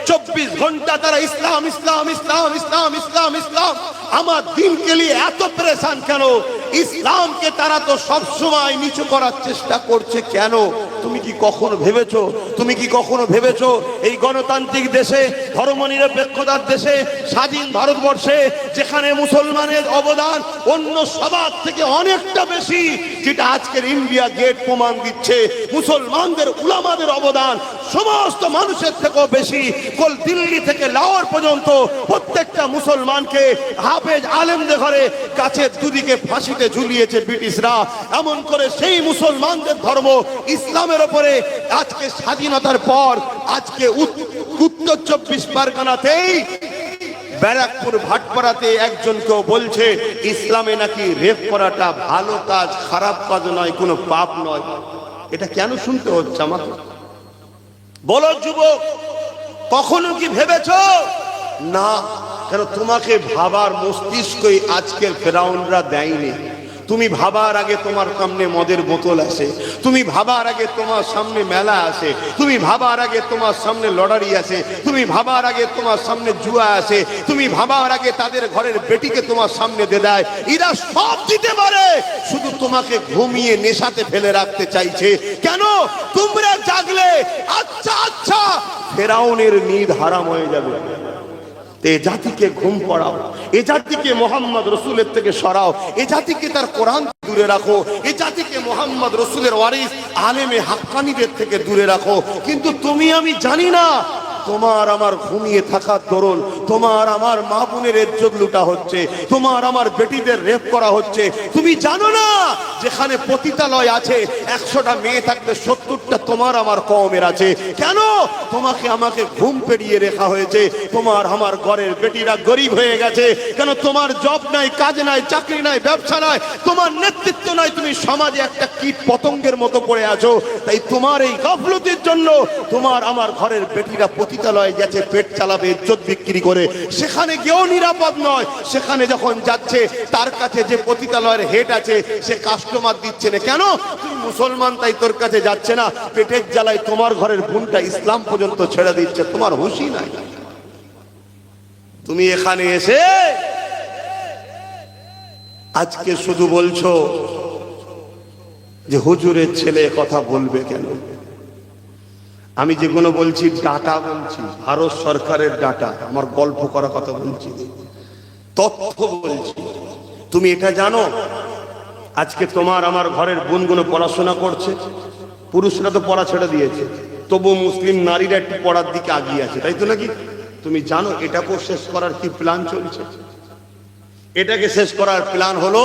24 ঘন্টা তারা ইসলাম ইসলাম ইসলাম ইসলাম ইসলাম ইসলাম, আমার দিনকে নিয়ে এত পরেশান কেন? ইসলামকে তারা তো সব সময় নিচু করার চেষ্টা করছে কেন? তুমি কি কখনো ভেবেছো? তুমি কি কখনো ভেবেছো এই গণতান্ত্রিক দেশে, ধর্মনিরপেক্ষতার দেশে, স্বাধীন ভারতবর্ষে, যেখানে মুসলমানের অবদান অন্য সবার থেকে অনেকটা বেশি, যেটা আজকের ইন্ডিয়া গেট প্রমাণ দিচ্ছে, মুসলমানদের উলামাদের অবদান সমস্ত মানুষের থেকেও বেশি। কল দিল্লি থেকে লাহোর পর্যন্ত প্রত্যেকটা মুসলমানকে হাফেজ আলেমদের ঘরে কাছে দুদিকে ফাঁসিতে ঝুলিয়েছে ব্রিটিশরা। এমন করে সেই মুসলমানদের ধর্ম ইসলামের উপরে আজকে স্বাধীনতার পর আজকে উত্তর 24 পরগনাতেই ব্যারাকপুর ভাটপাড়াতে একজন কেউ বলছে ইসলামে নাকি রেপ করাটা ভালো কাজ, খারাপ কাজ নয়, কোনো পাপ নয়। এটা কেন শুনতে হচ্ছে আমাকে? বলো যুবক, কখনো কি ভেবেছো? না, কেন তোমাকে ভাবার মস্তিষ্কই আজকের ফেরাউনরা দেয়নি। তুমি ভাবার আগে তোমার সামনে মদের বোতল আসে, তুমি ভাবার আগে তোমার সামনে মেলা আসে, তুমি ভাবার আগে তোমার সামনে লটারি আসে, তুমি ভাবার আগে তোমার সামনে জুয়া আসে, তুমি ভাবার আগে তাদের ঘরের বেটিকে তোমার সামনে দিয়ে দেয়। এরা সব দিতে পারে, শুধু তোমাকে ঘুমিয়ে নেশাতে ফেলে রাখতে চাইছে। কেন? তোমরা জাগলে আচ্ছা আচ্ছা ফেরাউনের নিদ হারাম হয়ে যাবে। এ জাতিকে ঘুম পড়াও, এ জাতিকে মোহাম্মদ রসুলের থেকে সরাও, এ জাতিকে তার কোরআন দূরে রাখো, এ জাতিকে মোহাম্মদ রসুলের ওয়ারিস আলেমে হাক্কানীদের থেকে দূরে রাখো। কিন্তু তুমি আমি জানি না তোমার আমার ঘুমিয়ে থাকার দরুন তোমার আমার মা বোনের ইজ্জত লুটা হচ্ছে, তোমার আমার বেটিদের রেপ করা হচ্ছে। তুমি জানো না যেখানে পতিতালয় আছে 100টা মেয়ে থাকতে 70টা নসিবটা তোমার আমার কওমের আছে। কেন? তোমাকে আমাকে ঘুম পেড়িয়ে রেখা হয়েছে, তোমার আমার ঘরের বেটিরা গরিব হয়ে গেছে। কেন? তোমার জব নাই, কাজ নাই, চাকরি নাই, ব্যবসা নাই, তোমার নেতৃত্ব নাই, তুমি সমাজে একটা কীট পতঙ্গের মতো পড়ে আছো। তাই তোমার এই গাফলতির জন্য তোমার আমার ঘরের বেটিরা পতিতালয়ে গেছে পেট চালাবে ইজ্জত বিক্রি করে, সেখানে গিয়েও নিরাপদ নয়। সেখানে যখন যাচ্ছে তার কাছে যে পতিতালয়ের হেড আছে সে কাস্টমার দিচ্ছে না। কেন? তুই মুসলমান তাই তোর কাছে যাচ্ছে না। পেটের জ্বালায় তোমার ঘরের বোনটা ইসলাম পর্যন্ত ছেড়ে দিচ্ছে, তোমার হুঁশই নাই। তুমি এখানে এসে আজকে শুধু বলছো যে হুজুরের ছেলে কথা বলবে কেন। আমি যেগুলো বলছি ডাটা বলছি, ভারত সরকারের ডাটা, আমার গল্প করা কথা বলছি, তথ্য বলছি। তুমি এটা জানো আজকে তোমার আমার ঘরের বোনগুলো পড়াশোনা করছে, পুরুষরা তো পড়া ছেড়ে দিয়েছে, তবু মুসলিম নারীরা একটু পড়ার দিকে এগিয়ে আছে, তাই তো নাকি? তুমি জানো এটাকেও শেষ করার কি প্ল্যান চলছে? এটাকে শেষ করার প্ল্যান হলো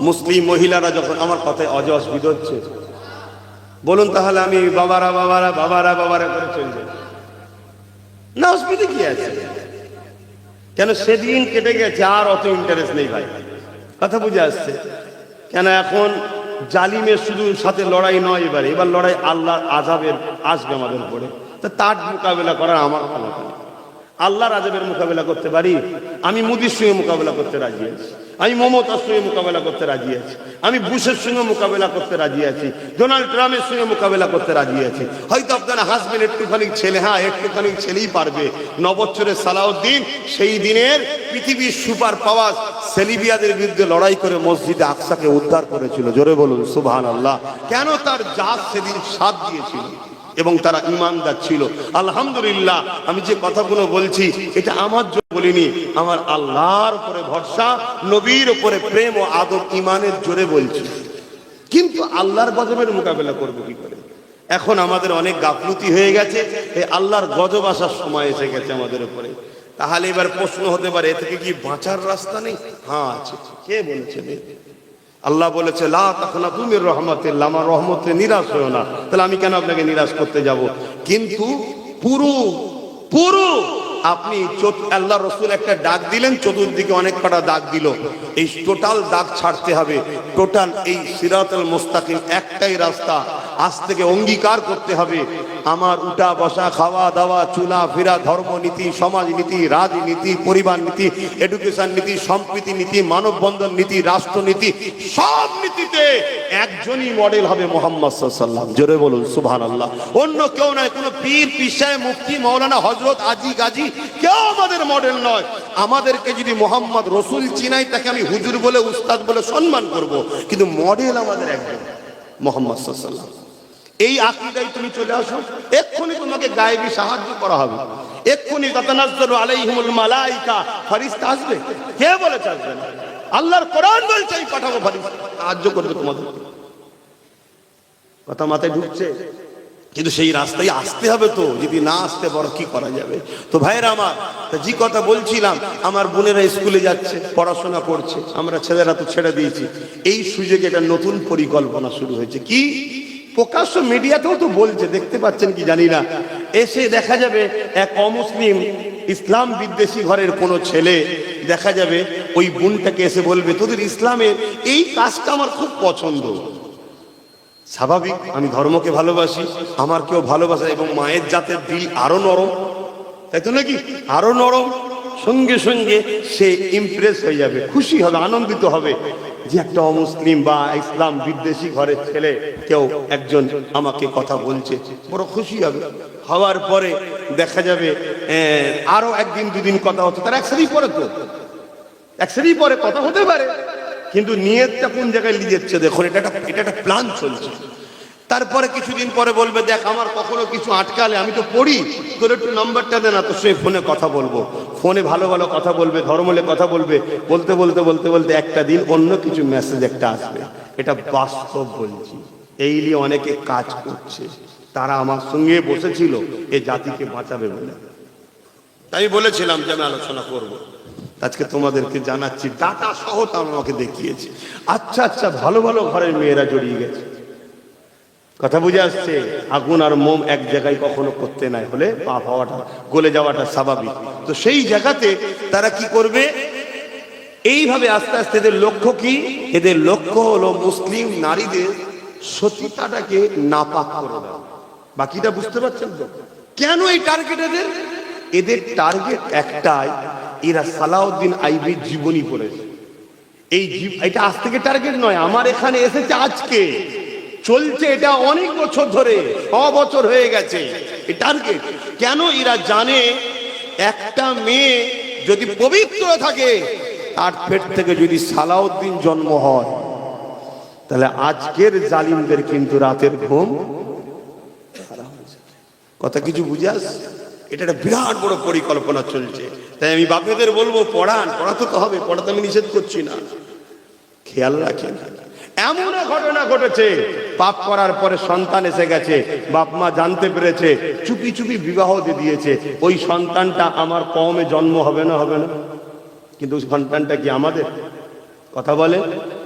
মুসলিম মহিলারা যখন আমার কথায় অজস বিধচ্ছে, বলুন তাহলে আমি বাবারা বাবারা বাবারা বাবারা করে চলছে না, অসুবিধা কি আছে? কেন? সেদিন কেটে গেছে, আর অত ইন্টারেস্ট নেই ভাই, কথা বুঝে আসছে? কেন এখন জালিমের শুধু সাথে লড়াই নয়, এবার লড়াই আল্লাহর আযাবের আসবে আমাদের উপরে। তা তার মোকাবেলা করার আমার ক্ষমতা নেই। আল্লাহর আযাবের মোকাবেলা করতে পারি, আমি মোদির সঙ্গে মোকাবেলা করতে রাজি আছি, আমি মমতার সঙ্গে মোকাবেলা করতে রাজি আছি, আমি বুশের সঙ্গে মোকাবেলা করতে রাজি আছি, ডোনাল্ড ট্রাম্পের সঙ্গে মোকাবেলা করতে রাজি আছি। হয়তো আপনারা হাসবেন একটুখানি ছেলে, হ্যাঁ একটুখানি ছেলেই পারবে। 9 বছরের সালাউদ্দিন সেই দিনের পৃথিবীর সুপার পাওয়ার সেলিবিয়াদের বিরুদ্ধে লড়াই করে মসজিদে আকসাকে উদ্ধার করেছিল। জোরে বলুন সুবহানাল্লাহ। কেন? তার জাত সেদিন সাথ দিয়েছিল এবং তারা ঈমানদার ছিল। আলহামদুলিল্লাহ, আমি যে কথাগুলো বলছি এটা আমার জন্য বলিনি, আমার আল্লাহর উপরে ভরসা, নবীর উপরে প্রেম ও আদব ঈমানের জোরে বলছি। কিন্তু আল্লাহর গজবের মোকাবেলা করবো কি করে? এখন আমাদের অনেক গাফলতি হয়ে গেছে, এই আল্লাহর গজব আসার সময় এসে গেছে আমাদের উপরে। তাহলে এবার প্রশ্ন হতে পারে, এ থেকে কি বাঁচার রাস্তা নেই? হ্যাঁ আছে। কে বলেছে? আল্লাহ বলেছে লা তাকনাতু মির রাহমাতিল্লাহ, আমার রহমতে নিরাশ হয়ো না। তাহলে আমি কেন আপনাকে নিরাশ করতে যাব? কিন্তু পুরো আপনি আল্লাহ রসুল একটা ডাক দিলেন, চতুর্দিকে অনেক কটা দাগ দিল, এই টোটাল দাগ ছাড়তে হবে। টোটাল এই সিরাতুল মুস্তাকিম একটাই রাস্তা, আজ থেকে অঙ্গীকার করতে হবে আমার উঠা বসা, খাওয়া দাওয়া, চুলা ফেরা, ধর্মনীতি, সমাজনীতি, রাজনীতি, পরিবার নীতি, এডুকেশন নীতি, সম্প্রীতি নীতি, মানববন্ধন নীতি, রাষ্ট্রনীতি, সব নীতিতে একজনই মডেল হবে মুহাম্মদ সাল্লাল্লাহু আলাইহি ওয়াসাল্লাম। জোরে বলুন সুবহানাল্লাহ। অন্য কেউ নয়, কোনো পীর, পিসায়, মুফতি, মাওলানা, হযরত, আজি, গাজী কেউ আমাদের মডেল নয়। আমাদেরকে যদি মোহাম্মদ রসুল চিনাই, তাকে আমি হুজুর বলে, উস্তাদ বলে সম্মান করব, কিন্তু মডেল আমাদের একজন মুহাম্মদ সাল্লাল্লাহু আলাইহি ওয়াসাল্লাম। এই আকীদায় তুমি চলে আসো, এক্ষুনি তোমাকে গায়েবী সাহায্য করা হবে, এক্ষুনি তাতানাজ্জালু আলাইহিমুল মালায়েকা, ফেরেশতা আসবে। কে বলেছে আসবে না? আল্লাহর কোরআন বলছে আমি পাঠাবো ফেরেশতা, সাহায্য করবে তোমাদের। কথা মাথায় ঢুকছে? কিন্তু সেই রাস্তায় আসতে হবে তো, যদি না আসতে পারো কি করা যাবে? তো ভাইরা আমার, যে কথা বলছিলাম, আমার বোনেরা স্কুলে যাচ্ছে, পড়াশোনা করছে, আমরা ছেলেরা তো ছেড়ে দিয়েছি। এই সুযোগে একটা নতুন পরিকল্পনা শুরু হয়েছে। কি? প্রকাশ্য মিডিয়াতেও তো বলছে, দেখতে পাচ্ছেন কি জানি না, এসে দেখা যাবে এক অমুসলিম ইসলাম বিদ্বেষী ঘরের কোনো ছেলে দেখা যাবে ওই বোনটাকে এসে বলবে, তোদের ইসলামের এই কাজটা আমার খুব পছন্দ। স্বাভাবিক, আমি ধর্মকে ভালোবাসি, আমার কেউ ভালোবাসা, এবং মায়ের জাতের দিল আরো নরম, তাই তো নাকি? আরো নরম। সঙ্গে সঙ্গে সে ইমপ্রেস হয়ে যাবে, খুশি হবে, আনন্দিত হবে যে একটা অমুসলিম বা ইসলাম বিদ্বেষী ঘরের ছেলে কেউ একজন আমাকে কথা বলছে, বড় খুশি হবে। হওয়ার পরে দেখা যাবে আরো একদিন দুদিন কথা হচ্ছে, তার একসাথেই পরে, তো একসাথেই পরে কথা হতে পারে, কিন্তু নিয়তটা কোন জায়গায় নিয়ে যাচ্ছে দেখুন, এটা একটা প্ল্যান চলছে। তারপরে কিছুদিন পরে বলবে, দেখ আমার কখনো কিছু আটকালে আমি তো পড়ি, তোর একটু নাম্বারটা দে না, তোর সঙ্গে ফোনে কথা বলবো। ফোনে ভালো ভালো কথা বলবে, ধর্মলে কথা বলবে, বলতে বলতে বলতে বলতে একটা দিন অন্য কিছু মেসেজ একটা আসবে। এটা বাস্তব বলছি, এই নিয়ে অনেকে কাজ করছে, তারা আমার সঙ্গে বসেছিল এই জাতিকে বাঁচাবে বলে। আমি বলেছিলাম যে আমি আলোচনা করব, আজকে তোমাদেরকে জানাচ্ছি, ডাটা সহ তা আমাকে দেখিয়েছে। আচ্ছা আচ্ছা, ভালো ভালো ঘরের মেয়েরা জড়িয়ে গেছে। কথা বুঝে আসছে? আগুন আর মোম এক জায়গায় কখনো করতে নাই, হলে পাপ হওয়াটা, গলে যাওয়াটা স্বাভাবিক। তো সেই জায়গাতে তারা কি করবে, এইভাবে আস্তে আস্তে এদের লক্ষ্য কি, এদের লক্ষ্য হলো মুসলিম নারীদের সতীতাটাকে নাপাক করে দেওয়া। বাকিটা বুঝতে পারছেন তো কেন এই টার্গেট এদের? এদের টার্গেট একটাই, এরা সালাউদ্দিন আইবির জীবনী পড়েছে। এটা আজ থেকে টার্গেট নয়, আমার এখানে এসেছে আজকে, চলছে এটা অনেক বছর ধরে, 6 বছর হয়ে গেছে এই টার্গেট। কেন? এরা জানে একটা মেয়ে যদি পবিত্র থাকে, তার পেট থেকে যদি সালাউদ্দিন জন্ম হয়, তাহলে আজকের জালিমদের কিন্তু রাতের ঘুম হারাম হয়ে যাবে। কথা কিছু বুঝে আসছে? এটা একটা বিরাট বড় পরিকল্পনা চলছে। তাই আমি বাপেদের বলবো, পড়াতে তো হবে, পড়াতে আমি নিষেধ করছি না, খেয়াল রাখেন। এমন ঘটনা ঘটেছে, পাপ করার পরে সন্তান এসে গেছে, বাপ মা জানতে পেরেছে, চুপি চুপি বিবাহ দিয়ে দিয়েছে। ওই সন্তানটা আমার কওমে জন্ম হবে না? হবে না? কিন্তু সন্তানটা কি আমাদের? কথা বলে,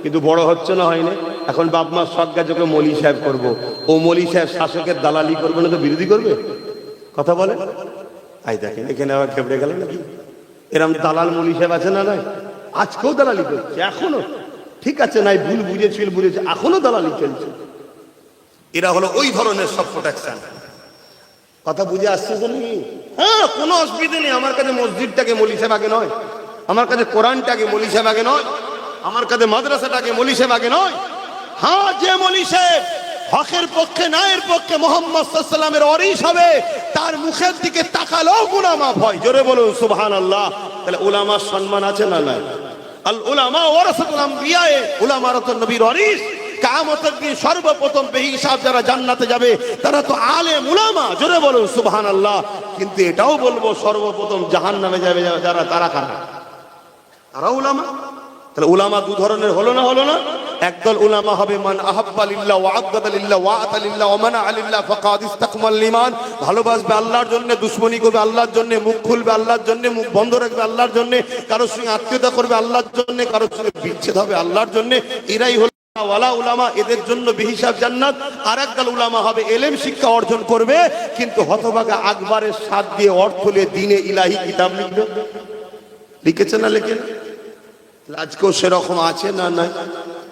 কিন্তু বড় হচ্ছে না, হয়নি। এখন বাপ মা সজ্ঞা যোগে মলি সাহেব করবো, ও মলি সাহেব শাসকের দালালি করবে না তো বিরোধী করবে? কথা বলে। আই দেখেন এখানে আবার ঘেবড়ে গেল নাকি? এরম দালাল মলি সাহেব আছে না? নয়, আজকেও দালালি করছে, এখনো। ঠিক আছে, নাই ভুল বুঝেছে, এখনো দালালি চলছে। এরা হলো ওই ধরনের সব প্রোটেকশন। কথা বুঝে আসছে তো নাকি? হ্যাঁ, কোনো অসুবিধা নেই। আমার কাছে মসজিদটাকে মলি সাহেব আগে নয়, আমার কাছে কোরআনটাকে মলি সাহেব আগে নয়, আমার কাছে মাদ্রাসাটাকে মলি সাহেব আগে নয়। হ্যাঁ, যে মলি সাহেব হকের পক্ষে, ন্যায়ের পক্ষে, মুহাম্মদ সাল্লাল্লাহু আলাইহি ওয়াসাল্লামের ওয়ারিস হবে, তার মুখের দিকে তাকালেও গুনাহ মাফ হয়। জোরে বলুন সুবহানাল্লাহ। তাহলে উলামার সম্মান আছে না নাই? আল উলামা ওয়ারাসাতুল আমবিয়া, উলামারা তো নবীর ওয়ারিস। কিয়ামতের দিন সর্বপ্রথম বেহিসাব যারা জান্নাতে যাবে তারা তো আলেম উলামা। জোরে বলুন সুবহানাল্লাহ। কিন্তু এটাও বলবো, সর্বপ্রথম জাহান্নামে যাবে যারা, তারা কারা? তারা উলামা। তাহলে উলামা দু ধরনের হলো না? হলো না? একদল উলামা হবে মান আহাব্বা লিল্লাহ ওয়া আবগাদা লিল্লাহ ওয়া আতা লিল্লাহ ওয়া মানা লিল্লাহ ফাকাদ ইসতাকমাল ঈমান। ভালোবাসবে আল্লাহর জন্য, দুশমনি করবে আল্লাহর জন্য, মুখ খুলবে আল্লাহর জন্য, মুখ বন্ধ রাখবে আল্লাহর জন্য, কারোর সঙ্গে আত্মীয়তা করবে আল্লাহর জন্য, কারোর সঙ্গে বিচ্ছেদ হবে আল্লাহর জন্য। এরাই হলো ওয়ালা উলামা, এদের জন্য বেহিসাব জান্নাত। আর একদল উলামা হবে এলেম শিক্ষা অর্জন করবে, কিন্তু হতভাগা আকবরের সাথ দিয়ে অর্থ নিয়ে দ্বীনে ইলাহি কিতাব লিখবে। লিখেছে না লেখেন? আজকেও সেরকম আছে না? নাই।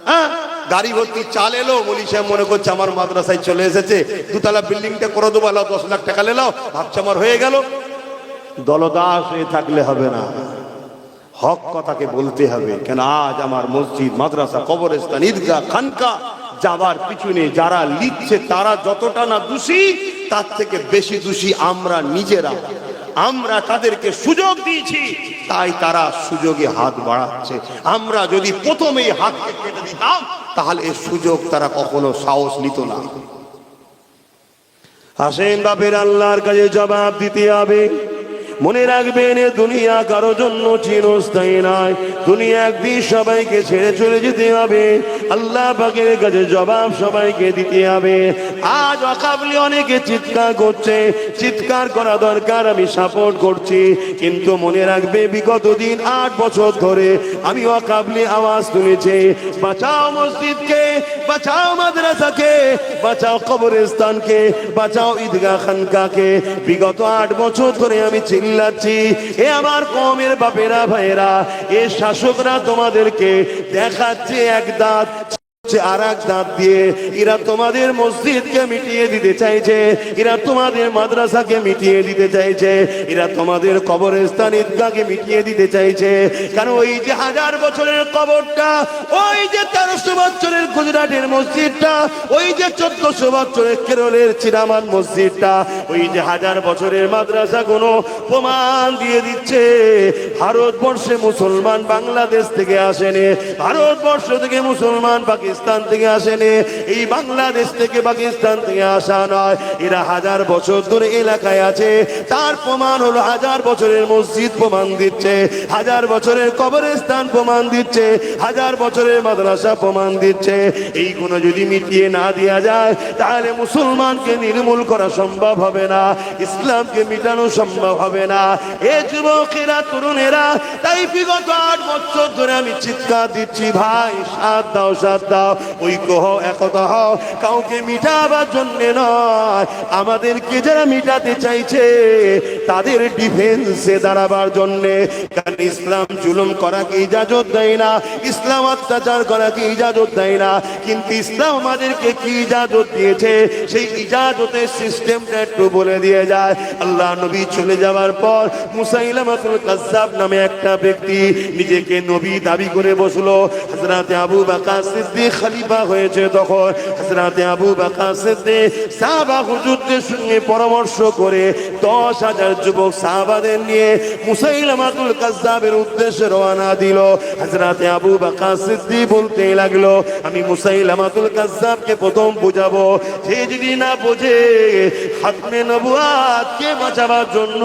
হ্যাঁ, গাড়ি ভর্তি চাল এলো, মলি সাহেব মনে করছে আমার মাদ্রাসায় চলে এসেছে, 2 তলা বিল্ডিংটা করে দেবো, 10 লাখ টাকা নিলাও, ভাবছে আমার হয়ে গেল। দলদাস হয়ে থাকলে হবে না, হক কথাকে বলতে হবে। কেন আজ আমার মসজিদ, মাদ্রাসা, কবরস্থান, ঈদগাহ, খানকা যাবার পিছনে যারা লিখছে তারা যতটা না দোষী, তার থেকে বেশি দোষী আমরা নিজেরা। আমরা তাদেরকে সুযোগ দিয়েছি, তাই তারা সুযোগে হাত বাড়াচ্ছে। আমরা যদি প্রথমেই হাতকে কেটে দিতাম, তাহলে এই সুযোগ তারা কখনো সাহস নিত না। হাসেন বাপের আল্লাহর কাছে জবাব দিতে হবে। মনে রাখবেন, এ দুনিয়া কারো জন্য চিরস্থায়ী নয়। দুনিয়া একদিন সবাইকে ছেড়ে চলে যেতে হবে। আল্লাহ পাকের কাছে জবাব সবাইকে দিতে হবে। আজ অকাবলি অনেকে চিৎকার করছে, চিৎকার করা দরকার, আমি সাপোর্ট করছি। কিন্তু মনে রাখবে, বিগত দিন 8 বছর ধরে আমি অকাবলি আওয়াজ তুলেছি, বাঁচাও মসজিদকে, বাঁচাও মাদ্রাসাকে, বাঁচাও কবরস্থানকে, বাঁচাও ঈদগাহ খানকাকে। বিগত 8 বছর ধরে আমি চিল্লাচ্ছি। এ আমার কওমের বাপেরা, ভাইয়েরা, এ শাসকরা তোমাদেরকে দেখাচ্ছে এক দাঁত, আর এক দাঁত দিয়ে এরা তোমাদের মসজিদকে মিটিয়ে দিতে চাইছে, এরা তোমাদের মাদ্রাসাকে মিটিয়ে দিতে চাইছে, এরা তোমাদের কবরস্থান, ঈদগাহকে মিটিয়ে দিতে চাইছে। কারণ ওই যে 1000 বছরের কবরটা, ওই যে 1300 বছরের গুজরাটের মসজিদটা, ওই যে 1400 বছরের কেরলের চিরামান মসজিদটা, ওই যে 1000 বছরের মাদ্রাসা গুলো প্রমাণ দিয়ে দিচ্ছে ভারতবর্ষে মুসলমান বাংলাদেশ থেকে আসেনি, ভারতবর্ষ থেকে মুসলমান পাকিস্তান থেকে আসেনি, এই বাংলাদেশ থেকে পাকিস্তান থেকে আসা নয়। এরা 1000 বছর ধরে এলাকায় আছে, তার প্রমাণ হলো 1000 বছরের মসজিদ প্রমাণ দিচ্ছে, 1000 বছরের কবরস্থান প্রমাণ দিচ্ছে, 1000 বছরের মাদ্রাসা প্রমাণ দিচ্ছে। এইগুলো যদি মিটিয়ে না দেওয়া যায়, তাহলে মুসলমানকে নির্মূল করা সম্ভব হবে না, ইসলামকে মিটানো সম্ভব হবে না। এ যুবকেরা, তরুণেরা, তাই বিগত 8 বছর ধরে আমি চিৎকার দিচ্ছি, ভাই সাথ দাও, সাথ দাও। দাও, ঐক্য হও, একতা হও, কাউকে মিটাবার জন্যে নয়, আমাদেরকে যারা মিটাতে চাইছে তাদের ডিফেন্সে দাঁড়াবার জন্যে। কারণ ইসলাম জুলুম করাকে ইজাজত দেয় না, ইসলাম অত্যাচার করাকে ইজাজত দেয় না, কিন্তু ইসলাম আমাদেরকে কি ইজাজত দিয়েছে সেই ইজাজতের সিস্টেমটা একটু বলে দিয়ে যায়। আল্লাহ নবী চলে যাওয়ার পর মুসাইলামাতুল কাজ্জাব নামে একটা ব্যক্তি নিজেকে নবী দাবি করে বসলো। হযরতে আবু বকর সিদ্দিক খলিফা হয়েছে তখন হযরতে আবু বকর সিদ্দিক সাহাবা হুজুরদের সঙ্গে পরামর্শ করে 10,000 যুবক সাহাবাদের নিয়ে মুসাইলামাতুল কাজ্জাবের উদ্দেশ্যে রওনা দিল। হযরতে আবু বকর সিদ্দিক বলতে লাগলো, আমি মুসাইলামাতুল কাজ্জাবকে প্রথম বুঝাবো, সে যদি না বোঝে খাতমে নবুয়াতকে বাঁচাবার জন্য,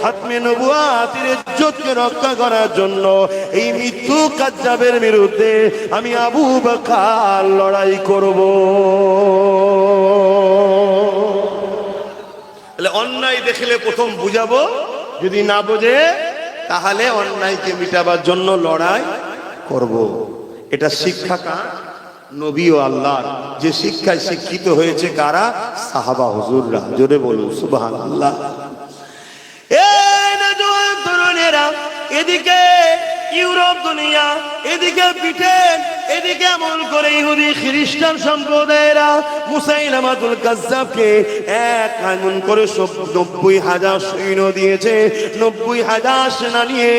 খাতমে নবুয়াতের ইজ্জতকে রক্ষা করার জন্য এই মৃত্যু কাজ্জাবের বিরুদ্ধে আমি আবু বকর লড়াই করব। তাহলে অন্যায় দেখলে প্রথম বুঝাবো, যদি না বোঝে তাহলে অন্যায়কে মিটাবার জন্য লড়াই করব। এটা শিক্ষা কার? নবী ও আল্লাহর। যে শিক্ষায় শিক্ষিত হয়েছে কারা? সাহাবা হুজুররা। জোরে বলুন সুবহানাল্লাহ। এই নওজোয়ান তরুণেরা, এদিকে ইউরোপ দুনিয়া, এদিকে ব্রিটেন, এদিকে এমন করে ইহুদি খ্রিস্টান সম্প্রদায়েরা মুসাইলামাতুল কাজ্জাবকে এক এমন করে 90,000 সৈন্য দিয়েছে। 90,000 সেনা নিয়ে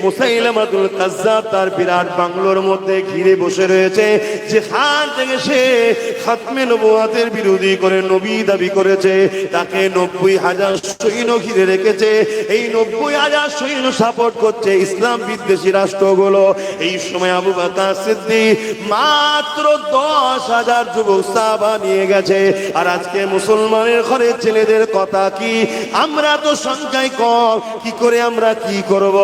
মুসাইলামাতুল কাজ্জাব তার বিরাট বাংলোর মধ্যে ঘিরে বসে রয়েছে। যেখান থেকে সে খাতমে নবুয়াতের বিরোধী করে নবী দাবি করেছে, তাকে 90,000 সৈন্য ঘিরে রেখেছে। এই 90,000 সৈন্য সাপোর্ট করছে ইসলাম বিদ্বেষী রাষ্ট্রগুলো। এই সময় আবু বকর সিদ্দিক মাত্র 10,000 যুবক সাহাবা নিয়ে গেছে। আর আজকে মুসলমানের ঘরে ছেলেদের কথা কি? আমরা তো সংখ্যায় কম, কি করে আমরা কি করব?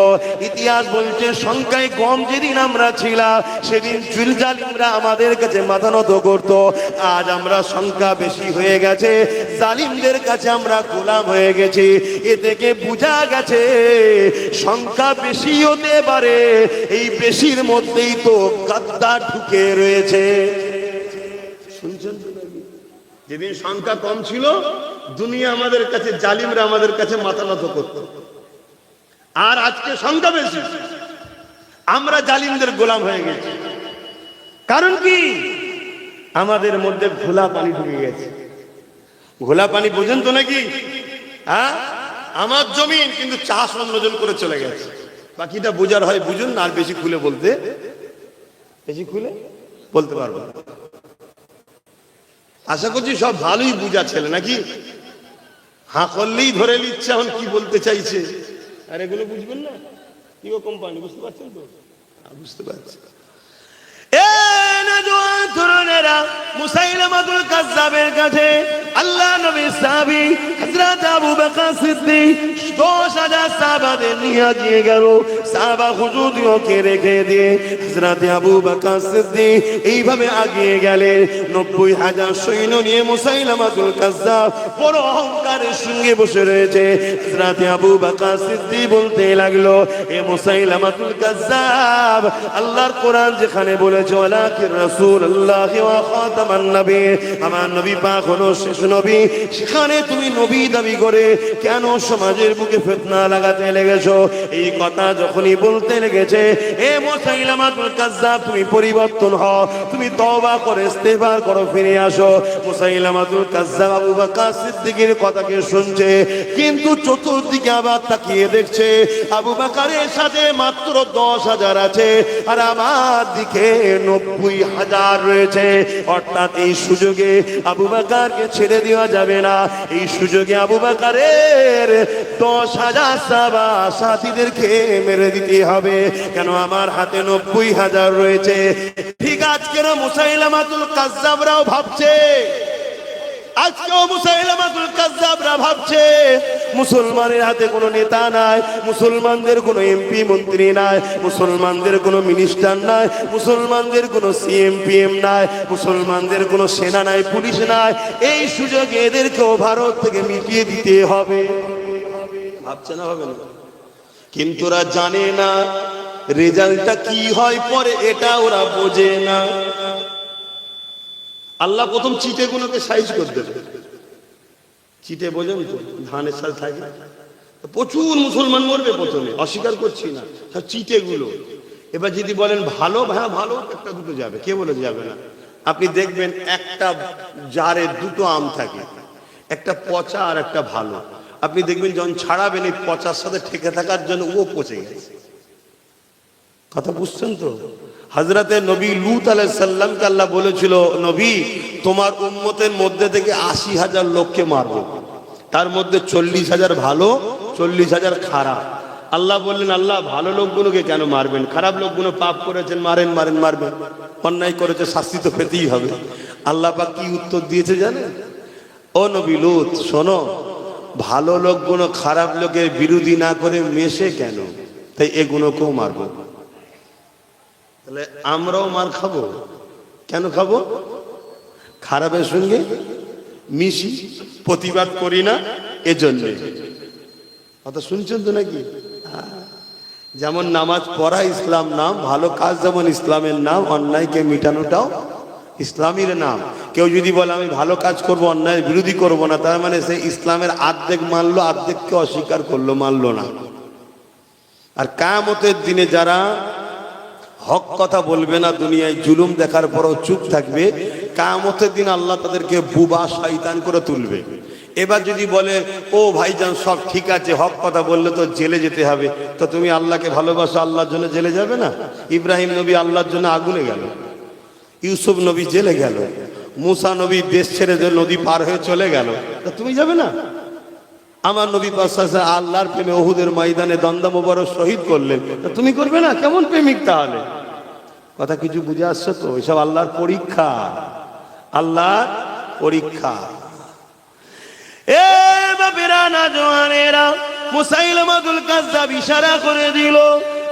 ইতিহাস বলছে সংখ্যায় কম যেদিন আমরা ছিলাম সেদিন জালিমরা আমাদের কাছে মাথা নত করত। আজ আমরা সংখ্যা বেশি হয়ে গেছে, জালিমদের কাছে আমরা গোলাম হয়ে গেছি। এ থেকে বোঝা গেছে সংখ্যা বেশি হতে পারে, এই বেশির মধ্যেই তো গাদ্দার ঢুকে রয়েছে। শুনছেন? যেদিন সংখ্যা কম ছিল দুনিয়া আমাদের কাছে, জালিমরা আমাদের কাছে মাথা নত করত। আর আজকে সংখ্যা বেশি, আমরা জালিমদের গোলাম হয়ে গেছি। কারণ কি? আমাদের মধ্যে ঘোলা পানি ঢুকে গেছে। ঘোলা পানি বোঝেন তো নাকি? হ্যাঁ, আমার জমিন কিন্তু চাষ অন্যজন করে চলে গেছে। বাকিটা বোঝার হয় বুঝুন না, আর বেশি খুলে বলতে পারবো। আশা করছি সব ভালোই বুঝা ছেলে নাকি? হাঁ করলেই ধরে নিচ্ছে এখন কি বলতে চাইছে। আর এগুলো বুঝবেন না, কি কোম্পানি, বুঝতে পারছেন তো? বুঝতে পারছি। তরুণেরা মুসাইলামাতুল কাজ্জাবের কাছে আল্লাহ নবীর সাহাবী হযরত আবু বকর সিদ্দিক 10,000 সাহাবাদের নিয়ে দিয়ে গেল। সাহাবা হুজুরকে রেখে দিয়ে হযরত আবু বকর সিদ্দিক এইভাবে আগিয়ে গেলেন। 90,000 সৈন্য নিয়ে মুসাইলামাতুল কাজ্জাব বড় অহংকারের সঙ্গে বসে রয়েছে। হযরত আবু বকর সিদ্দিক বলতে লাগলো, এ মুসাইলামাতুল কাজ্জাব, আল্লাহর কোরআন যেখানে বলেছে ওয়ালাকির রাসূলুল্লাহি ওয়া খাতামান নবী, আমার নবী পাক হলো শেষ নবী, সেখানে তুমি নবী দাবি করে কেন সমাজের বুকে ফিতনা লাগাতে লেগেছো? এই কথা যখনই বলতে লেগেছে, এ মুসাইলামাতুল কাজ্জাব, তুমি পরিবর্তন হও, তুমি তওবা করে ইস্তেগফার করো, ফিরে আসো। মুসাইলামাতুল কাজ্জাব আবু বকর সিদ্দিকের কথাকে শুনছে, কিন্তু চতুর্দিকে আবার তাকিয়ে দেখছে আবু বকরের সাথে মাত্র 10,000 আছে আর আমার দিকে 90,000 রয়েছে। অর্থাৎ এই সুযোগে আবু বকরকে ছেড়ে দেওয়া যাবে না। এই সুযোগে আবু বকরের 10,000 সাহাবা সাথীদেরকে মেরে দিতে হবে, কেন আমার হাতে 90,000 রয়েছে। ঠিক আজকের মুসাইলামাতুল কাজ্জাবরাও ভাবছে, আজকেও মুসাইলামাতুল কাজ্জাবরা ভাবছে মুসলমানের হাতে কোনো নেতা নাই, মুসলমানদের কোনো এমপি মন্ত্রী নাই, মুসলমানদের কোনো মিনিস্টার নাই, মুসলমানদের কোনো সিএম পিএম নাই, মুসলমানদের কোনো সেনা নাই, পুলিশ নাই। এই সুযোগে এদেরকেও ভারত থেকে মিটিয়ে দিতে হবে। ভাবছে না হবে না? কিন্তু ওরা জানে না রেজাল্টটা কি হয় পরে এটা ওরা বোঝে না। আল্লাহ প্রথম চিটেগুলোকে সাইজ করে দেবে। চিটে বোঝেন তো, ধানের সাথে থাকে, প্রচুর মুসলমান মরবে প্রথমে, অস্বীকার করছি না, সব চিটেগুলো। এবার যদি বলেন ভালো, ভাই ভালো একটা দুটো যাবে, কে বলে যাবে না? আপনি দেখবেন একটা জারে দুটো আম থাকে, একটা পচা আর একটা ভালো। আপনি দেখবেন যখন ছাড়াবেন এই পচার সাথে ঠেকে থাকার জন্য ও পচে গেছে। কথা বুঝছেন তো? হযরতে নবী লূত আলাইহিস সালামকে আল্লাহ বলেছিল, নবী তোমার উম্মতের মধ্যে থেকে ৮০,০০০ লোককে মারবো, তার মধ্যে ৪০,০০০ ভালো, ৪০,০০০ খারাপ। আল্লাহ বললেন, আল্লাহ ভালো লোকগুলোকে কেন মারবেন? খারাপ লোকগুলো পাপ করেছেন, মারেন মারেন মারবেন, অন্যায় করেছে শাস্তি তো পেতেই হবে। আল্লাহ পাক কি উত্তর দিয়েছে জানেন? ও নবী লূত শোনো, ভালো লোকগুলো খারাপ লোকের বিরোধী না করে মেশে কেন, তাই এগুলোকেও মারবো। তাহলে আমরাও মার খাবো, কেন খাবো? খারাপের সঙ্গে মিশি, প্রতিবাদ করি না, এজন্য। কথা শুনছেন তো নাকি? যেমন নামাজ পড়া ইসলাম নাম, ভালো কাজ যেমন ইসলামের নাম, অন্যায়কে মিটানোটাও ইসলামের নাম। কেউ যদি বলে আমি ভালো কাজ করব, অন্যায়ের বিরোধী করব না, তার মানে সে ইসলামের আর্ধেক মানলো, আর্ধেককে অস্বীকার করলো, মানলো না। আর কিয়ামতের দিনে যারা হক কথা বলবে না, দুনিয়ায় জুলুম দেখার পরও চুপ থাকবে, কিয়ামতের দিন আল্লাহ তাদেরকে বুবা শয়তান করে তুলবে। এবার যদি বলে ও ভাইজান সব ঠিক আছে, হক কথা বললে তো জেলে যেতে হবে, তো তুমি আল্লাহকে ভালোবাসো, আল্লাহর জন্য জেলে যাবে না? ইব্রাহিম নবী আল্লাহর জন্য আগুনে গেল, ইউসুফ নবী জেলে গেল, মুসা নবী দেশ ছেড়ে নদী পার হয়ে চলে গেল, তা তুমি যাবে না? আমার নবী আল্লাহর প্রেমে উহুদের ময়দানে দন্দা মোবারক শহীদ করলেন, তা তুমি করবে না? কেমন প্রেমিক তাহলে? কথা কিছু বুঝে আসছে তো? এসব আল্লাহর পরীক্ষা, আল্লাহর পরীক্ষা। এ বাপেরা না জওয়ানেরা, মুসাইলামাতুল কাযযাব ইশারা করে দিল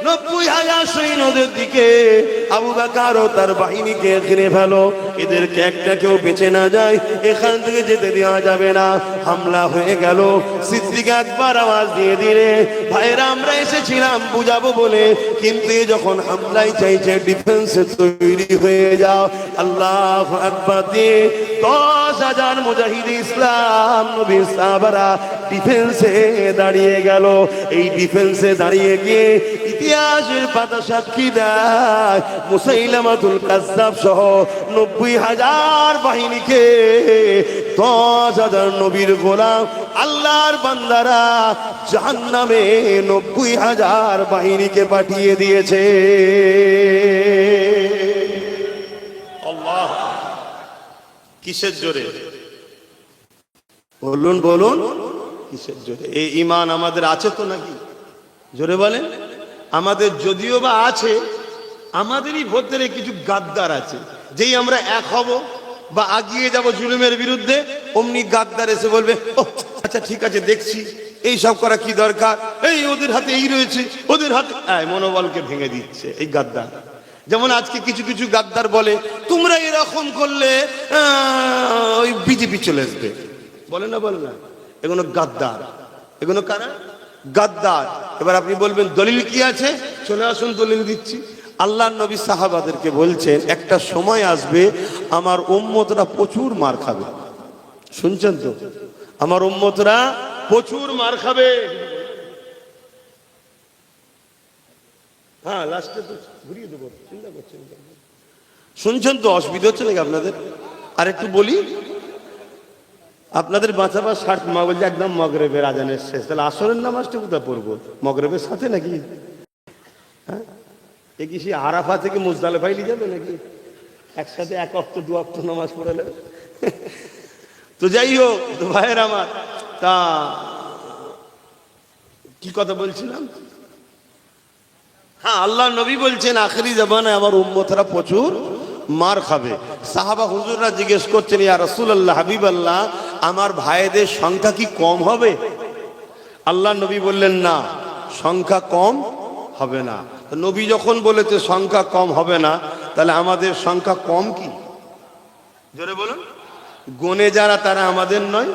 ৯০,০০০ সৈন্যদের দিকে, আবু বকর ও তার বাহিনীকে ঘিরে ফেলো, এদেরকে একটা কেউ বেঁচে না যায়, এখান থেকে যেতে দেওয়া যাবে না। হামলা হয়ে গেল। সিদ্দিক আকবর আওয়াজ দিয়ে দিলে, ভাইরা আমরা এসেছিলাম বুঝাবো বলে, কিন্তু যখন হামলাই চাইছে, ডিফেন্সে তৈরি হয়ে যাও। আল্লাহু আকবার দিয়ে ১০,০০০ মুজাহিদ ইসলাম নবীর সাহাবারা ডিফেন্সে দাঁড়িয়ে গেল। এই ডিফেন্সে দাঁড়িয়ে গিয়ে ইতিহাসের পাতা সাক্ষী দেয়, মুসাইলামাতুল কাযযাব সহ ৯০,০০০ বাহিনীকে ১০,০০০ নবীর গোলাম আল্লাহর বান্দারা জাহান্নামে ৯০,০০০ বাহিনীকে পাঠিয়ে দিয়েছে। আল্লাহ, কিসের জোরে? বলুন বলুন, কিসের জোরে? এই ঈমান আমাদের আছে তো নাকি? জোরে বলেন। আমাদের যদিও বা আছে, আমাদেরই ভেতরে কিছু গাদ্দার আছে। যেই আমরা এক হব বা আগিয়ে যাব জুলুমের বিরুদ্ধে, অমনি গাদ্দার এসে বলবে ও আচ্ছা ঠিক আছে দেখছি, এই সব করা কি দরকার, এই ওদের হাতে এই রয়েছে, ওদের হাতে, মনোবলকে ভেঙে দিচ্ছে এই গাদ্দার। যেমন আজকে কিছু কিছু গাদ্দার বলে তোমরা এরকম করলে ওই বিজেপি চলে আসবে, বলে না বলে না, এগুলো গাদ্দার। এগুলো কারা? গাদ্দার। এবার আপনি বলবেন দলিল কি আছে? চলে আসুন দলিল দিচ্ছি। আল্লাহর নবী সাহাবাদেরকে বলছেন একটা সময় আসবে আমার উম্মতরা প্রচুর মার খাবে। শুনছেন তো? আমার উম্মতরা প্রচুর মার খাবে। হ্যাঁ, লাস্টে তো ঘুরিয়ে দেবো, চিন্তা করছেন? শুনছেন তো? অসুবিধা হচ্ছে নাকি আপনাদের? আর একটু বলি, আপনাদের বাঁচাবার ষাট মা বলছে একদম মগরেবের আজানের শেষ, তাহলে আসরের নামাজটা কোথায় পড়বো? মগরেবের সাথে নাকি? হ্যাঁ, এ কি সে আরাফা থেকে মুজদালিফায় নিয়ে যাবে নাকি? একসাথে এক ওয়াক্ত দু ওয়াক্ত নামাজ পড়ে নেবে। তো যাই হোক তো ভাইয়ের আমার, তা কি কথা বলছিলাম? হ্যাঁ, আল্লাহ নবী বলছেন আখেরি জামানায় আমার উম্মতরা প্রচুর মার খাবে। সাহাবা হুজুররা জিজ্ঞেস করছেন ইয়া রাসূলুল্লাহ, হাবিবাল্লাহ, আমার ভাইদের সংখ্যা কি কম হবে? আল্লাহ নবী বললেন না, সংখ্যা কম হবে না। নবী যখন বলেছে সংখ্যা কম হবে না, তাহলে আমাদের সংখ্যা কম কি? জোরে বলুন। গনে যারা তারা আমাদের নয়,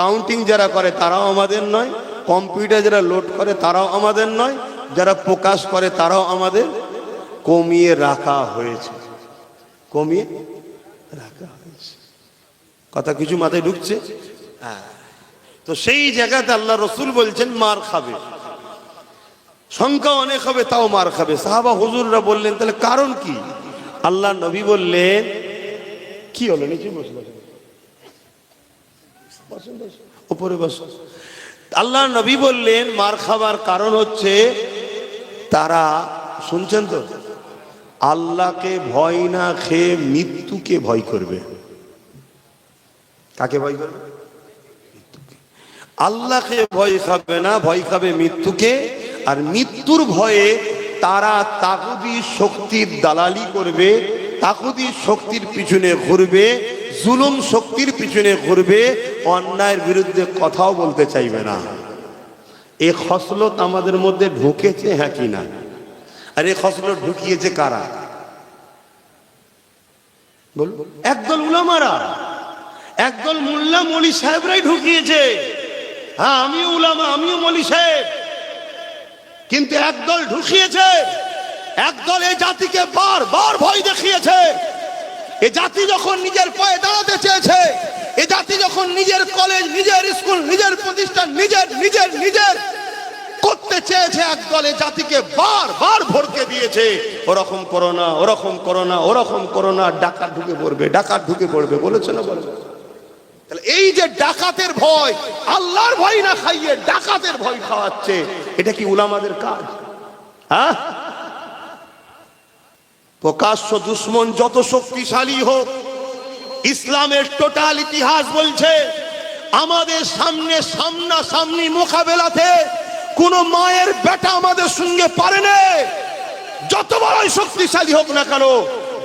কাউন্টিং যারা করে তারাও আমাদের নয়, কম্পিউটার যারা লোড করে তারাও আমাদের নয়, যারা প্রকাশ করে তারাও আমাদের কমিয়ে রাখা হয়েছে, কমিয়ে রাখা হয়েছে। কথা কিছু মাথায় ঢুকছে? তো সেই জায়গাতে আল্লাহ রসুল বলছেন মার খাবে, সংখ্যা অনেক হবে তাও মার খাবে। সাহাবা হুজুররা বললেন তাহলে কারণ কি? আল্লাহ নবী বললেন, কি হলো নিচে বসলো, উপরে বসো। আল্লাহ নবী বললেন মার খাবার কারণ হচ্ছে তারা, শুনছেন তো, আল্লাহকে ভয় না খেয়ে মৃত্যুকে ভয় করবে। কাকে ভয় করবে? আল্লাহকে ভয় খাবে না, ভয় খাবে মৃত্যুকে। আর মৃত্যুর ভয়ে তারা তাগুতি শক্তির দালালি করবে, তাগুতি শক্তির পিছনে ঘুরবে, জুলুম শক্তির পিছনে ঘুরবে, অন্যায়ের বিরুদ্ধে কথাও বলতে চাইবে না। এই খসলত আমাদের মধ্যে ঢুকেছে, হ্যাঁ কি না? আর এই খসলত ঢুকিয়েছে কারা? বল। একদল উলামারা, একদল মোল্লা মৌলী সাহেবরাই ঢুকিয়েছে। হ্যাঁ, আমিও উলামা, আমিও মৌলী সাহেব, কিন্তু একদল ঢুকিয়েছে, একদল এই জাতিকে বারবার ভয় দেখিয়েছে। এই জাতি যখন নিজের পায়ে দাঁড়াতে চেয়েছে, এই জাতি যখন নিজের কলেজ, নিজের স্কুল, নিজের প্রতিষ্ঠান নিজের নিজের নিজের করতে চেয়েছে, একদল এই জাতিকে বারবার ভরকে দিয়েছে, ওরকম করো না, ওরকম করো না, ওরকম করো না, ডাকাত ঢুকে পড়বে, ডাকাত ঢুকে পড়বে, বলেছে না? বলবে। তাহলে এই যে ডাকাতের ভয়, আল্লাহর ভয় না খাইয়ে ডাকাতের ভয় খাওয়াচ্ছে, এটা কি উলামাদের কাজ? হ্যাঁ, প্রকাশ্য দুশ্মন যত শক্তিশালী হোক, ইসলামের টোটাল ইতিহাস বলছে আমাদের সামনে সামনাসামনি মোকাবেলাতে কোন মায়ের বেটা আমাদের সঙ্গে পারে না। যত বড়ই শক্তিশালী হোক না কেন,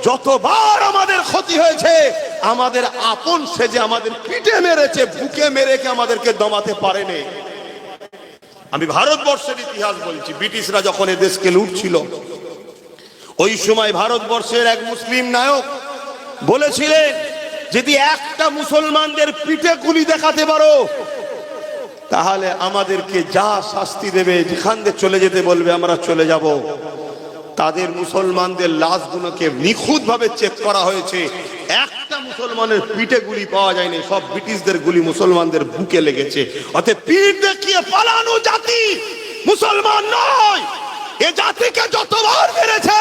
যতবার আমাদের ক্ষতি হয়েছে, আমাদের আপন সেজে আমাদের পিঠে মেরেছে, বুকে মেরে কে আমাদেরকে দমাতে পারেনি। আমি ভারতবর্ষের ইতিহাস বলছি। ব্রিটিশরা যখন এ দেশকে লুটছিল, ওই সময় ভারতবর্ষের এক মুসলিম নায়ক বলেছিলেন, যদি একটা মুসলমানদের পিঠে গুলি দেখাতে পারো, তাহলে আমাদেরকে যা শাস্তি দেবে, যেখান দিয়ে চলে যেতে বলবে আমরা চলে যাব। তাদের মুসলমানদের লাশগুলোকে নিখুঁত ভাবে চেক করা হয়েছে, একটা মুসলমানের পিঠে গুলি পাওয়া যায়নি, সব ব্রিটিশদের গুলি মুসলমানদের বুকে লেগেছে। অতএব পিঠ দেখিয়ে পালানো জাতি মুসলমান নয়। এ জাতিকে যতবার মেরেছে,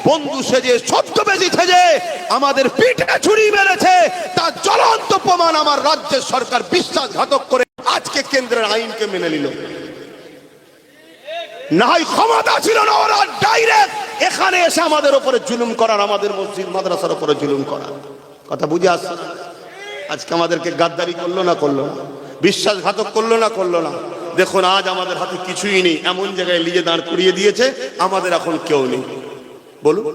বন্ধু সেজে, ছদ্মবেশী সেজে আমাদের পিঠে ছুরি মেরেছে, তার জ্বলন্ত প্রমাণ আমার রাজ্যের সরকার বিশ্বাসঘাতক করে আজকে কেন্দ্রের আইনকে মেনে নিল। না হয় ক্ষমতা ছিল না, ওরা ডাইরেক্ট এখানে এসে আমাদের উপরে জুলুম করার, আমাদের মসজিদ মাদ্রাসার উপরে জুলুম করার। কথা বুঝে আসছে? আজকে আমাদেরকে গাদ্দারি করলো না করলো না, বিশ্বাসঘাতক করলো না করলো না। দেখুন আজ আমাদের হাতে কিছুই নেই, এমন জায়গায় নিজে দাঁড় করিয়ে দিয়েছে, আমাদের এখন কেউ নেই। বলুন,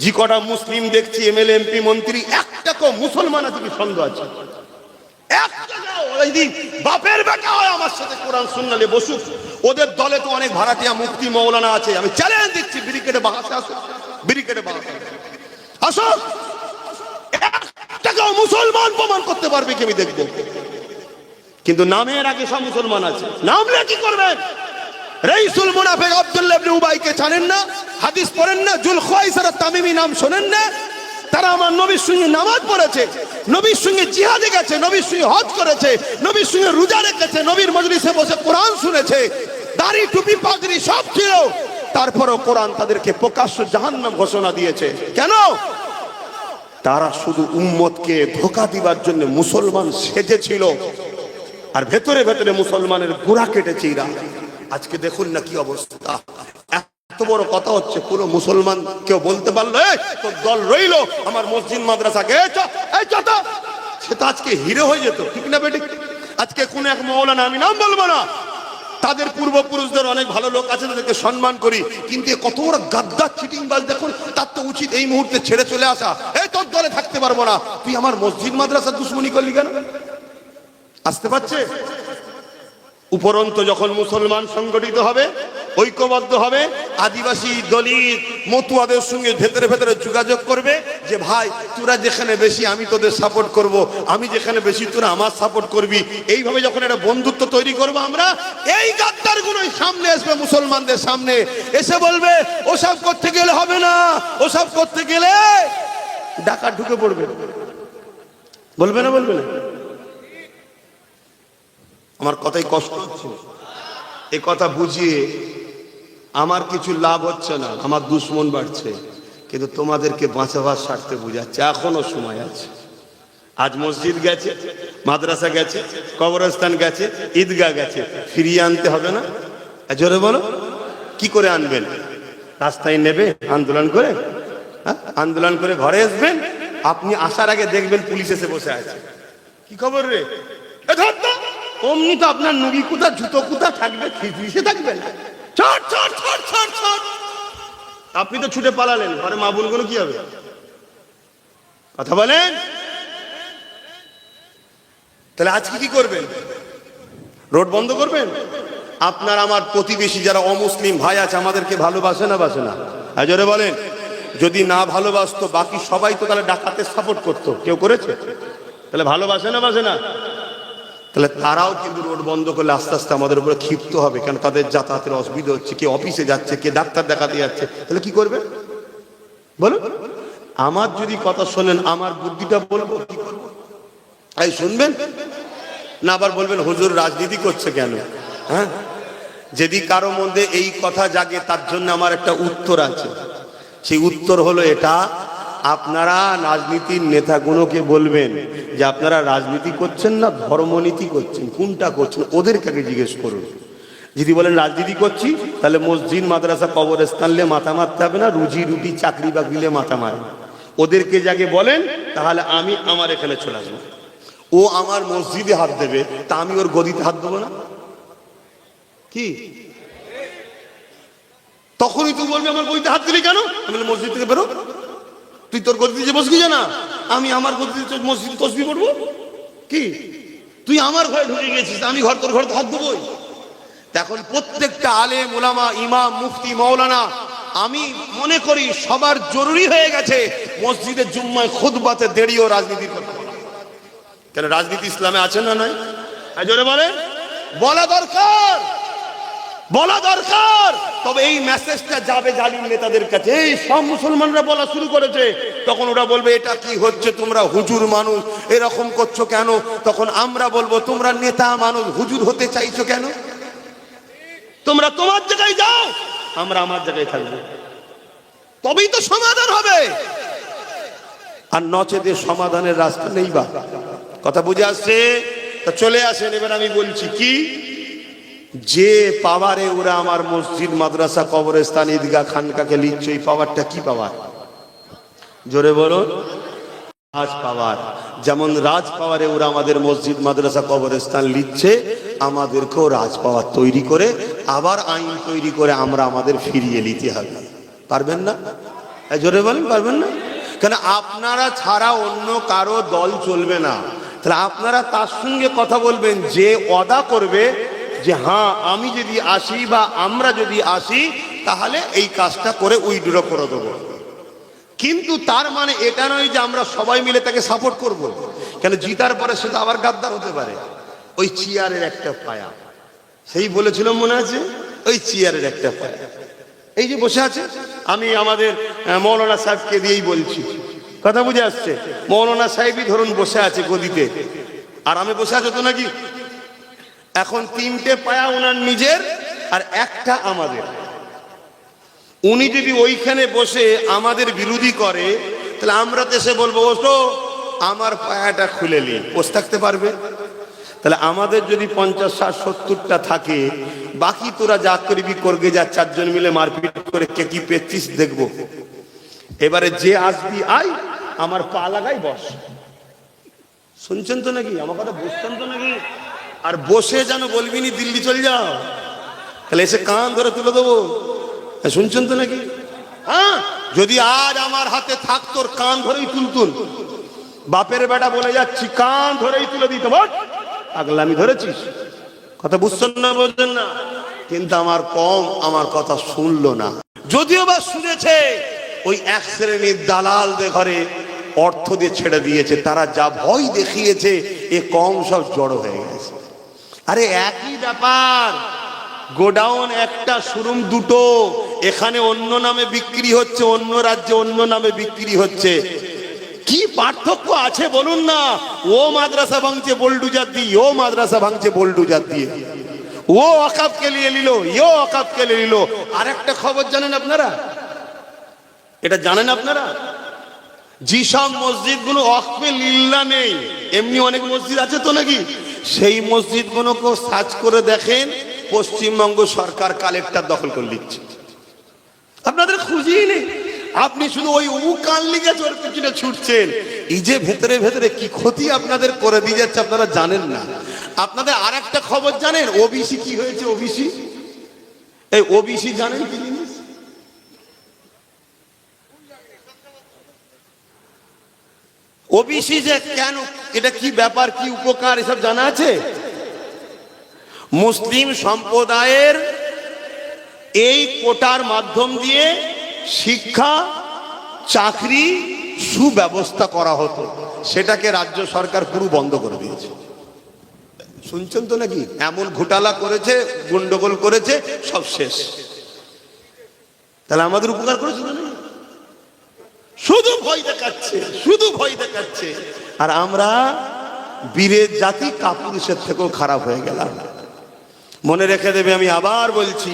যে কটা মুসলিম দেখছি এমএলএ, এমপি, মন্ত্রী, একটা কেউ মুসলমান আছে কি সন্দেহ আছে? বাপের বেটা হয় আমার সাথে কোরআন সুন্নাহ বসুক, ওদের দলে তো অনেক ভাড়াটিয়া মুফতি মৌলানা আছে, আমি চ্যালেঞ্জ দিচ্ছি, ব্রিকেটে বাহাতে আসো, ব্রিকেটে বাহাতে আসো, একটা কেউ মুসলমান প্রমাণ করতে পারবে কি আমি দেখবো। কিন্তু নামের আগে সব মুসলমান আছে, নামলে কি করবেন? রাইসুল মুনাফিক আব্দুল্লাহ ইবনে উবাইকে জানেন না? হাদিস পড়েন না? জুলখাইসার তামিমি নাম শোনেন না? তারা আমার নবীর সঙ্গে নামাজ পড়েছে, নবীর সঙ্গে জিহাদে গেছে, নবীর সঙ্গে হজ করেছে, নবীর সঙ্গে রোজা রেখেছে, নবীর মজলিসে বসে কোরআন শুনেছে, দাড়ি টুপি পাগড়ি সব ছিল, তারপরেও কোরআন তাদেরকে প্রকাশ্য জাহান্নাম ঘোষণা দিয়েছে। কেন? তারা শুধু উম্মতকে ধোঁকা দিবার জন্য মুসলমান সেজেছিল, আর ভেতরে ভেতরে মুসলমানের গোড়া কেটেছে এরা। আজকে দেখুন না কি অবস্থা। এত বড় কথা হচ্ছে, পুরো মুসলমান কেউ বলতে পারলো তোর দল রইলো আমার মসজিদ মাদ্রাসাকে, সে তো আজকে হিরো হয়ে যেত, ঠিক না বেটি? আজকে কোন এক মৌলানা, আমি নাম বলবো না, তাদের পূর্বপুরুষদের অনেক ভালো লোক আছে, তাদেরকে সম্মান করি, কিন্তু কত বড় গাদ্দার চিটিংবাজ দেখুন। তার তো উচিত এই মুহূর্তে ছেড়ে চলে আসা, তোর দলে থাকতে পারবো না, তুই আমার মসজিদ মাদ্রাসা দুশ্মনী করলি কেন? আসতে পারছে? উপরন্ত যখন মুসলমান সংগঠিত হবে, ঐক্যবদ্ধ হবে, আদিবাসী দলিত মতুয়াদের সঙ্গে ভেতরে ভেতরে যোগাযোগ করবে যে ভাই তোরা যেখানে বেশি আমি তোদের সাপোর্ট করব, আমি যেখানে বেশি তোরা আমার সাপোর্ট করবি। এইভাবে যখন একটা বন্ধুত্ব তৈরি করব আমরা, এই গাদ্দারগুলোই সামনে আসবে, মুসলমানদের সামনে এসে বলবে ওসব করতে গেলে হবে না, ওসব করতে গেলে ডাকাত ঢুকে পড়বে। বলবে না? বলবে না? আমার কথাই কষ্ট হচ্ছে, এই কথা বুঝিয়ে আমার কিছু লাভ হচ্ছে না, আমার দুশ্মন বাড়ছে, কিন্তু তোমাদেরকে বাঁচাবার স্বার্থে বুঝাচ্ছে এখনো সময় আছে। আজ মসজিদ গেছে, মাদ্রাসা গেছে, কবরস্থান গেছে, ঈদগাহ গেছে, ফিরিয়ে আনতে হবে না? জোরে বলো, কি করে আনবেন? রাস্তায় নেবে আন্দোলন করে? আন্দোলন করে ঘরে আসবেন, আপনি আসার আগে দেখবেন পুলিশ এসে বসে আছে, কি খবর রে, অমনি তো আপনার নুড়ি কুতা জুতো কুতা থাকবে, ফিসে থাকবে না, আপনি তো ছুটে পালালেন, ঘরে মা বোনগুলো কি হবে? কথা বলেন। তাহলে আজকে কি করবেন? রোড বন্ধ করবেন? আপনার আমার প্রতিবেশী যারা অমুসলিম ভাই আছে, আমাদেরকে ভালোবাসে না বাসে না? জোরে বলেন। যদি না ভালোবাসতো বাকি সবাই তো তাহলে ডাকাতের সাপোর্ট করতো, কেউ করেছে? তাহলে ভালোবাসে না বাসে না? তাহলে তারাও কিন্তু রোড বন্ধ করলে আস্তে আস্তে আমাদের উপরে ক্ষিপ্ত হবে, কেন তাদের যাতায়াতের অসুবিধা হচ্ছে, কে অফিসে যাচ্ছে, কে ডাক্তার দেখাতে যাচ্ছে, তাহলে কি করবে বলুন? আমার যদি কথা শোনেন, আমার বুদ্ধিটা বলবো, কি করবো? এই শুনবেন না, আবার বলবেন হুজুর রাজনীতি করছে কেন? হ্যাঁ, যদি কারো মধ্যে এই কথা জাগে তার জন্য আমার একটা উত্তর আছে। সেই উত্তর হলো এটা, আপনারা রাজনীতির নেতাগুলোকে বলবেন যে আপনারা রাজনীতি করছেন না ধর্মনীতি করছেন, কোনটা করছেন ওদেরকে জিজ্ঞেস করুন। যদি বলেন রাজনীতি করছি, তাহলে মসজিদ মাদ্রাসা কবরস্থানলে মাথা মারতে হবে না, রুজি রুটি চাকরি বাকরিলে মাথা মারে। ওদেরকে যাকে বলেন, তাহলে আমি আমার এখানে চলে আসবো। ও আমার মসজিদে হাত দেবে, তা আমি ওর গদিতে হাত দেবো না? কি তখনই তুই বলবি আমার গদিতে হাত দিলি কেন? আমি মসজিদ থেকে বেরো, তুই তোর গদিতে যে বসবি না, আমি আমার গদিতে মসজিদে তসবিহ পড়বো? কি তুই আমার ঘরে ঢুকে গেছিস, আমি তোর ঘরে হাত দেবই? এখন প্রত্যেকটা আলেম ওলামা, ইমাম, মুফতি, মাওলানা, আমি মনে করি সবার জরুরি হয়ে গেছে মসজিদের জুম্মায় খুতবাতে দেরিও রাজনীতির কথা বলা। কেন রাজনীতি ইসলামে আছে না নয়? জোরে বলে, বলা দরকার, বলা দরকার। তবে এই মেসেজটা যাবে জালিম নেতাদের কাছে। এই সব মুসলমানরা বলা শুরু করেছে, তখন ওরা বলবে এটা কি হচ্ছে, তোমরা হুজুর মানুষ এরকম করছো কেন? তখন আমরা বলবো তোমরা নেতা মানুষ হুজুর হতে চাইছো কেন? তোমরা তোমার জায়গায় যাও, আমরা আমার জায়গায় থাকবো, তবেই তো সমাধান হবে। আর নচেতে সমাধানের রাস্তা নেই। বা কথা বুঝে আসছে? তা চলে আসেন, এবার আমি বলছি কি, যে পাওয়ারে ওরা আমার মসজিদ মাদ্রাসা কবরস্থান ঈদগাহ খানকাকে লিখছে, এই পাওয়ারটা কি পাওয়ার? জোরে বলো। রাজ পাওয়ার। যেমন রাজ পাওয়ারে ওরা আমাদের মসজিদ মাদ্রাসা কবরস্থান লিখছে, আমাদেরকেও রাজ পাওয়ার তৈরি করে আবার আইন তৈরি করে আমরা আমাদের ফিরিয়ে নিতে হবে। পারবেন না? জোরে বলেন, পারবেন না? কেন আপনারা ছাড়া অন্য কারো দল চলবে না। তাহলে আপনারা তার সঙ্গে কথা বলবেন যে ওয়াদা করবে যে হ্যাঁ আমি যদি আসি বা আমরা যদি আসি তাহলে এই কাজটা করে উইথড্র করে দেবো। কিন্তু তার মানে এটা নয় যে আমরা সবাই মিলে তাকে সাপোর্ট করব। কেন জিতার পরে সেটা আবার গাদ্দার হতে পারে। ওই চেয়ারের একটা পায়া, সেই বলেছিলাম মনে আছে, ওই চেয়ারের একটা পায়া এই যে বসে আছে, আমি আমাদের মৌলানা সাহেবকে দিয়েই বলছি, কথা বুঝে আসছে? মৌলানা সাহেবই ধরুন বসে আছে গদিতে, আর আমি বসে আছি তো নাকি? এখন তিনটে পায়া ওনার নিজের আর একটা আমাদের। উনি যদি ওইখানে বসে আমাদের বিরোধী করে, তাহলে আমরা তো এসে বলবো ওটো আমার পায়াটা খুলে নি, বসে থাকতে পারবে? তাহলে আমাদের যদি 50, 60, 70টা থাকে, বাকি তোরা যা করবি করবে, যা চারজন মিলে মারপিট করে কে কি পেয়েছিস দেখবো। এবারে যে আসবি আয়, আমার পা লাগাই বস। শুনছেন তো নাকি? আমার কথা বুঝছেন তো নাকি? আর বসে যেন বলবি নি দিল্লি চলে যাও, তাহলে এসে কান ধরে তুলে দেবো। শুনছেন তো নাকি? হ্যাঁ, যদি আজ আমার হাতে থাক তোর কান ধরেই তুলতুন। বাপের বেটা বলে যাচ্ছি, কান ধরেই তুলে দিতে বল। আগলা আমি ধরেছিস, কথা বুঝছেন না, বলছেন না? কিন্তু আমার কম আমার কথা শুনলো না। যদিও বা শুনেছে, ওই এক শ্রেণীর দালালদের ঘরে অর্থ দিয়ে ছেড়ে দিয়েছে, তারা যা ভয় দেখিয়েছে এ কম সব জড়ো হয়ে গেছে। আরে একই ব্যাপার, গোডাউন একটা, শোরুম দুটো, এখানে অন্য নামে বিক্রি হচ্ছে, অন্য রাজ্যে অন্য নামে বিক্রি হচ্ছে, কি পার্থক্য আছে বলুন না? ও মাদ্রাসা ভাঙছে বোল্ডুজার দিয়ে, ও মাদ্রাসা ভাঙছে বোল্ডুজার দিয়ে, ও ওয়াকফকে নিয়ে নিল, ও ওয়াকফকে নিয়ে নিল। আর একটা খবর জানেন আপনারা, এটা জানেন আপনারা, যেসব মসজিদগুলো ওয়াকফে লিল্লাহ নেই, এমনি অনেক মসজিদ আছে তো নাকি, সেই মসজিদগুলোকে সার্চ করে দেখেন, পশ্চিমবঙ্গ সরকার কালেক্টর দখল করে নিচ্ছে। আপনাদের খুঁজেই নেই, আপনি শুধু ওই উকান লিগে ওর পিছনে ছুটছেন। এই যে ভেতরে ভেতরে কি ক্ষতি আপনাদের করে দিয়ে যাচ্ছে আপনারা জানেন না। আপনাদের আর একটা খবর জানেন, ওবিসি কি হয়েছে? ওবিসি, এই ওবিসি জানেন কি জিনিস? ওবিসি যে কেন, এটা কি ব্যাপার, কি উপকার, এসব জানা আছে? মুসলিম সম্প্রদায়ের এই কোটার মাধ্যম দিয়ে শিক্ষা, চাকরি, সুব্যবস্থা করা হতো, সেটাকে রাজ্য সরকার পুরো বন্ধ করে দিয়েছে। শুনছেন তো নাকি? এমন ঘোটালা করেছে, গন্ডগোল করেছে, সব শেষ। তাহলে আমাদের উপকার করেছে না? শুধু ভয় দেখাচ্ছে, শুধু ভয় দেখাচ্ছে। আর আমরা বীরের জাতি কাপুরুষের থেকেও খারাপ হয়ে গেলাম। মনে রেখে দেবে, আমি আবার বলছি,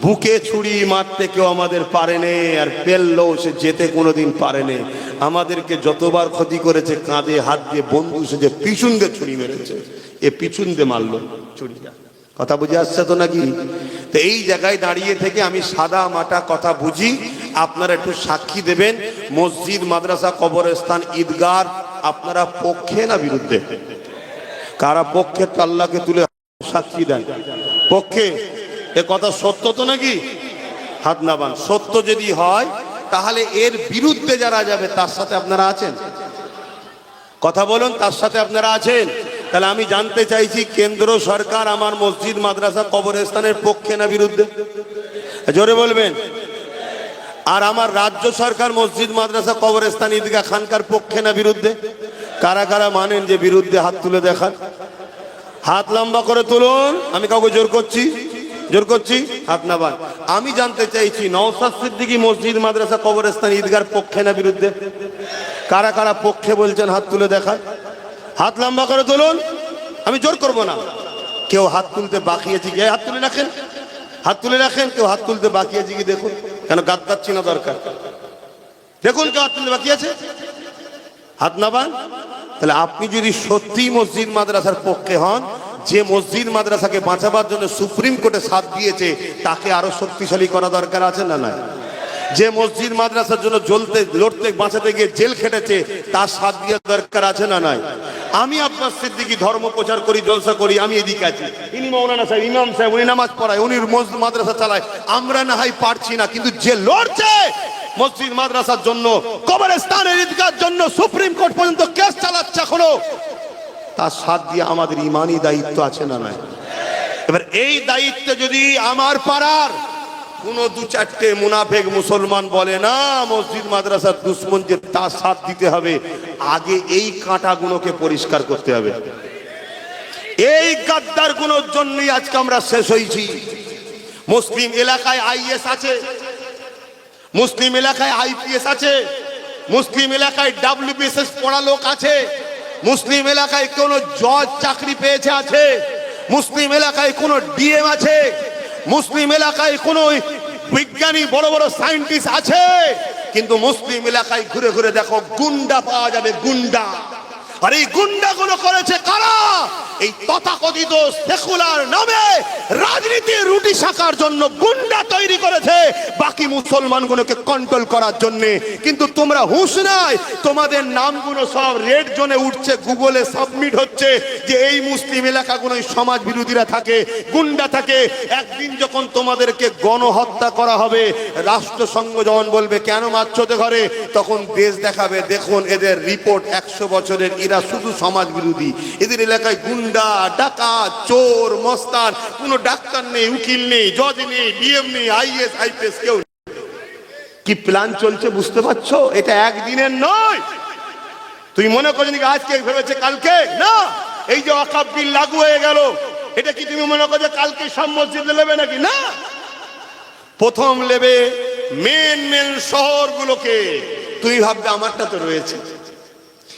বুকে ছুরি মারতে কেউ আমাদের পারেনি, আর পেললেও সে যেতে কোনোদিন পারেনি। আমাদেরকে যতবার ক্ষতি করেছে, কাঁধে হাত দিয়ে বন্ধু সেজে পিছন দিয়ে ছুরি মেরেছে, এ পিছন দিয়ে মারলো ছুরিটা। কথা বুঝে আসছে তো নাকি? তো এই জায়গায় দাঁড়িয়ে থেকে আমি সাদা মাটা কথা বুঝি, আপনারা একটু সাক্ষী দেবেন। মসজিদ, মাদ্রাসা, কবরস্থান, ঈদগাহ আপনারা পক্ষে না বিরুদ্ধে? কারা পক্ষে তো আল্লাহকে তুলে সাক্ষী দেন। পক্ষে, এ কথা সত্য তো নাকি? হাত নামান। সত্য যদি হয় তাহলে এর বিরুদ্ধে যারা যাবে তার সাথে আপনারা আছেন? কথা বলুন, তার সাথে আপনারা আছেন? তাহলে আমি জানতে চাইছি, কেন্দ্র সরকার আমার মসজিদ, মাদ্রাসা, কবরস্থানের পক্ষে না বিরুদ্ধে? জোরে বলবেন। আর আমার রাজ্য সরকার মসজিদ, মাদ্রাসা, কবরস্থান, ঈদগাহ, খানকার পক্ষে না বিরুদ্ধে? কারা কারা মানেন যে বিরুদ্ধে? হাত তুলে দেখান, হাত লম্বা করে তুলুন। আমি কাউকে জোর করছি? জোর করছি? হাত নামান। আমি জানতে চাইছি, নওশাদ সিদ্দিকী মসজিদ, মাদ্রাসা, কবরস্থান, ঈদগাহর পক্ষে না বিরুদ্ধে? কারা কারা পক্ষে বলছেন হাত তুলে দেখান, হাত লম্বা করে তুলুন। আমি জোর করব না। কেউ হাত তুলতে বাকি আছে কি? হাত তুলে রাখেন, হাত তুলে রাখেন। কেউ হাত তুলতে বাকি আছে কি দেখুন, কেন গাদ্দাচ্ছি না দরকার। দেখুন কেউ হাত তুলতে বাকি আছে, হাত নামান। তাহলে আপনি যদি সত্যি মসজিদ মাদ্রাসার পক্ষে হন, যে মসজিদ মাদ্রাসাকে বাঁচাবার জন্য সুপ্রিম কোর্টে সাথ দিয়েছে, তাকে আরো শক্তিশালী করা দরকার আছে না নাই? যে মসজিদ মাদ্রাসার জন্য জ্বলতে লড়তে বাঁচাতে গিয়ে জেল খেটেছে, তার সাথ দেওয়ার দরকার আছে না নাই? আমি আব্বাস সিদ্দিকী ধর্ম প্রচার করি, জলসা করি, আমি এদিকে আছি, ইনি মৌলানা সাহেব, ইমাম সাহেব, উনি নামাজ পড়ায়, উনি মসজিদ মাদ্রাসা চালায়, আমরা না হয় পারছি না, কিন্তু যে লড়ছে মসজিদ মাদ্রাসার জন্য, কবরস্থানের ঈদগাহর জন্য, সুপ্রিম কোর্ট পর্যন্ত কেস চালাচ্ছে এখনো, তার সাথ দিয়ে আমাদের ইমানি দায়িত্ব আছে না নাই? এবার এই দায়িত্ব যদি আমার পাড়ার কোন দু চারটে মুনাফেক মুসলমান বলে না মসজিদ মাদ্রাসার দুশ্মন, যে তার সাথ দিতে হবে, আগে এই কাঁটাগুলোকে পরিষ্কার করতে হবে। এই গাদ্দার গুলোর জন্যই আজকে আমরা শেষ হয়েছি। মুসলিম এলাকায় আইএস আছে, মুসলিম এলাকায় আইপিএস আছে, মুসলিম এলাকায় ডাব্লিউবিএসএস পড়া লোক আছে, মুসলিম এলাকায় কোন জজ চাকরি পেয়েছে আছে, মুসলিম এলাকায় কোন ডিএম আছে, মুসলিম এলাকায় কোন বিজ্ঞানী বড় বড় সায়েন্টিস্ট আছে, কিন্তু মুসলিম এলাকায় ঘুরে ঘুরে দেখো গুন্ডা পাওয়া যাবে, গুন্ডা। আর এই গুন্ডাগুলো করেছে কারা? এই তথাকথিত সেকুলার নামে রাজনীতির রুটি শাকার জন্য গুন্ডা তৈরি করেছে বাকি মুসলমানগুলোকে কন্ট্রোল করার জন্য। কিন্তু তোমরা হুঁশ নাই, তোমাদের নামগুলো সব রেড জোনে উঠছে, গুগলে সাবমিট হচ্ছে যে এই মুসলিম এলাকাগুলোই সমাজ বিরোধীরা থাকে, গুন্ডা থাকে। একদিন যখন তোমাদেরকে গণহত্যা করা হবে, রাষ্ট্রসংঘ যখন বলবে কেন মারছো ঘরে, তখন দেশ দেখাবে দেখুন এদের রিপোর্ট 100 বছরের এরা শুধু সমাজ বিরোধী। এদের এলাকায় গুন্ডা, ডাকাত, চোর, মস্তান, কোনো ডাক্তার নেই, উকিল নেই, জজ নেই, ডিএম নেই, আইএস আইপিএস কেউ। কি প্ল্যান চলছে বুঝতে পারছো? এটা একদিনের নয়। তুই মনে করছিস আজকে ভেবেছে কালকে না। এই যে ওয়াকফ বিল লাগু হয়ে গেল, এটা কি তুমি মনে করছো কালকে সব মসজিদে নেবে নাকি? না, প্রথম নেবে মেন শহরগুলোকে। তুমি ভাববে আমারটা তো রয়েছে,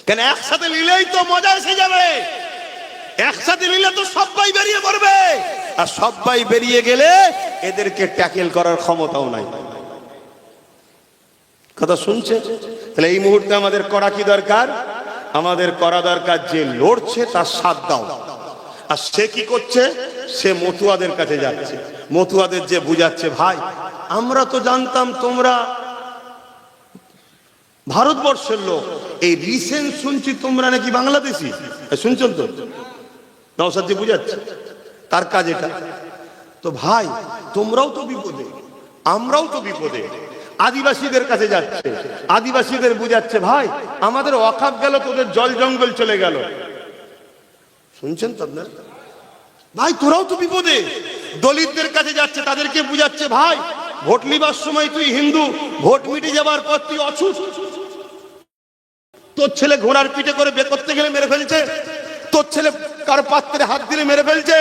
কেন একসাথে নিলেই তো মজা এসে যাবে। একসাথে নিলে তো সবাই বেরিয়ে পড়বে, আর সবাই বেরিয়ে গেলে এদেরকে ট্যাকেল করার ক্ষমতাও নাই। কথা শুনছে? তাহলে এই মুহূর্তে আমাদের করা কি দরকার? আমাদের করা দরকার যে লড়ছে তার সাথ দাও। আর সে কি করছে? সে মতুয়াদের কাছে যাচ্ছে, মতুয়াদের যে বুঝাচ্ছে, ভাই আমরা তো জানতাম তোমরা ভারতবর্ষের লোক, এই রিসেন্ট শুনছি তোমরা নাকি বাংলাদেশি। শুনছেন তো? নওশাদ জি বুঝাচ্ছে, তার কাজ এটা। তো ভাই তোমরাও তো বিপদে, আমরাও তো বিপদে। আদিবাসীদের কাছে যাচ্ছে, আদিবাসীদের বুঝাচ্ছে, ভাই আমাদের ওয়াকফ গেল, তোদের জল জঙ্গল চলে গেল। শুনছেন তো আপনার? ভাই তোরাও তো বিপদে। দলিতদের কাছে যাচ্ছে, তাদেরকে বুঝাচ্ছে, ভাই ভোট নিবার সময় তুই হিন্দু, ভোট মিটে যাবার পর তুই অছুত। তোর ছেলে ঘোড়ার পিঠে করে বের করতে গেলে মেরে ফেলছে, তোর ছেলে কার পাত্রে হাত দিলে মেরে ফেলছে।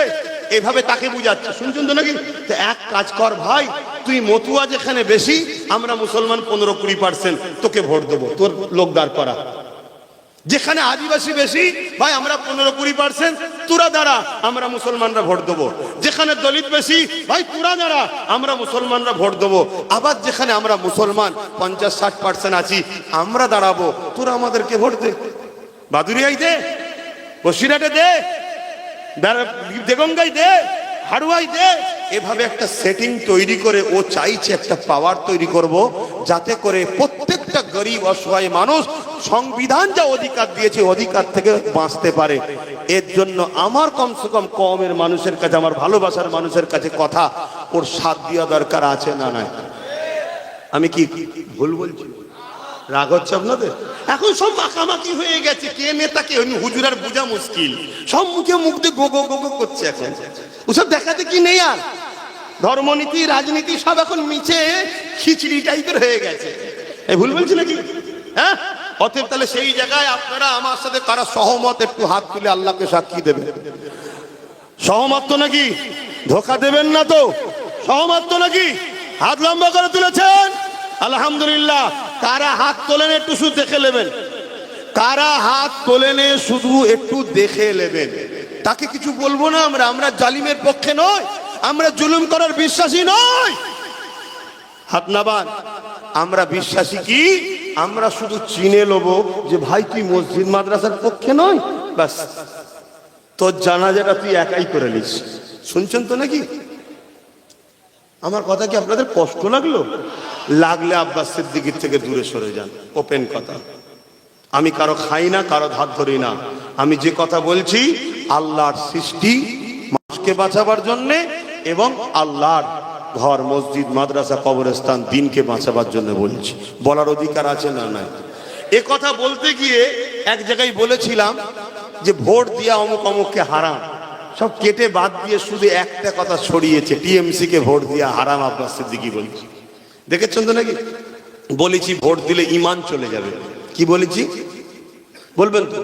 এভাবে তাকে বুঝাচ্ছে। শুনছেন তো নাকি? এক কাজ কর ভাই, তুই মতুয়া যেখানে বেশি, আমরা মুসলমান 15-20%, তোকে ভোট দেবো, তোর লোক দাঁড় করা। যেখানে আদিবাসী বেশি, ভাই আমরা 15-20%, তোরা দাঁড়া, আমরা মুসলমানরা ভোট দেবো। যেখানে দলিত বেশি, ভাই তোরা দাঁড়া, আমরা মুসলমানরা ভোট দেবো। আবার যেখানে আমরা মুসলমান 50-60% আছি, আমরা দাঁড়াবো, তোরা আমাদেরকে ভোট দে। বাদুরিয়ায় দে, বসিরহাটে দে, দেগঙ্গায় দে, হাড়ুয়ায় দে। এভাবে একটা সেটিং তৈরি করে ও চাইছে একটা পাওয়ার তৈরি করব, যাতে করে প্রত্যেকটা গরিব অসহায় মানুষ সংবিধান যা অধিকার দিয়েছে অধিকার থেকে বাঁচতে পারে। এর জন্য আমার কমসে কম কমের মানুষের কাছে, আমার ভালোবাসার মানুষের কাছে কথা, ওর সাথ দেওয়া দরকার আছে না নাই? আমি কি ভুল বলছি? রাগ হচ্ছে আপনাদের? এখন সব মাখামাখি হয়ে গেছে, কে নেতা কে হুজুরার বোঝা মুশকিল। সব মুখে মুখ দিয়ে গো গো গো করছে। এখন ওসব দেখাতে কি নেই আর। ধর্মনীতি, রাজনীতি সব এখন মিছে খিচড়ি টাইপের হয়ে গেছে। এই ভুল বলছি নাকি? হ্যাঁ, অতএব তাহলে সেই জায়গায় আপনারা আমার সাথে কারা সহমত, একটু হাত তুলে আল্লাহকে সাক্ষী দেবেন। সহমত তো নাকি? ধোকা দেবেন না তো? সহমত তো নাকি? হাত লম্বা করে তুলেছেন, আলহামদুলিল্লাহ। কারা হাত তোলেন একটু শুধু দেখে নেবেন। কারা হাত তোলেন শুধু একটু দেখে নেবেন। তাকে কিছু বলবো না আমরা। আমরা জালিমের পক্ষে নয়, আমরা জুলুম করার বিশ্বাসী নয়। হাত নাবান। আমরা বিশ্বাসী কি? আমরা শুধু চিনে নেবো যে ভাই তুই মসজিদ মাদ্রাসার পক্ষে নয়, ব্যাস তোর জানাজাটা তুই একাই করে নিস। শুনছেন তো নাকি? আমার কথা কি আপনাদের কষ্ট লাগলো? লাগলে আব্বাস সিদ্দিকীর থেকে দূরে সরে যান। ওপেন কথা। আমি কারো খাই না, কারো ধার ধরি না। আমি যে কথা বলছি আল্লাহর সৃষ্টি মানুষকে বাঁচাবার জন্য, এবং আল্লাহর ঘর, মসজিদ, মাদ্রাসা, কবরস্থান, দিনকে বাঁচাবার জন্য বলছি। বলার অধিকার আছে না নাই? এ কথা বলতে গিয়ে এক জায়গায় বলেছিলাম যে ভোট দিয়া অমুক অমুককে হারাম, সব কেটে বাদ দিয়ে শুধু একটা কথা ছড়িয়েছে, টিএমসি কে ভোট দিয়া হারাম আব্বাস সিদ্দিকী বলছি। দেখেছেন তো নাকি? বলেছি ভোট দিলে ইমান চলে যাবে। কি বলেছি বলবেন তো?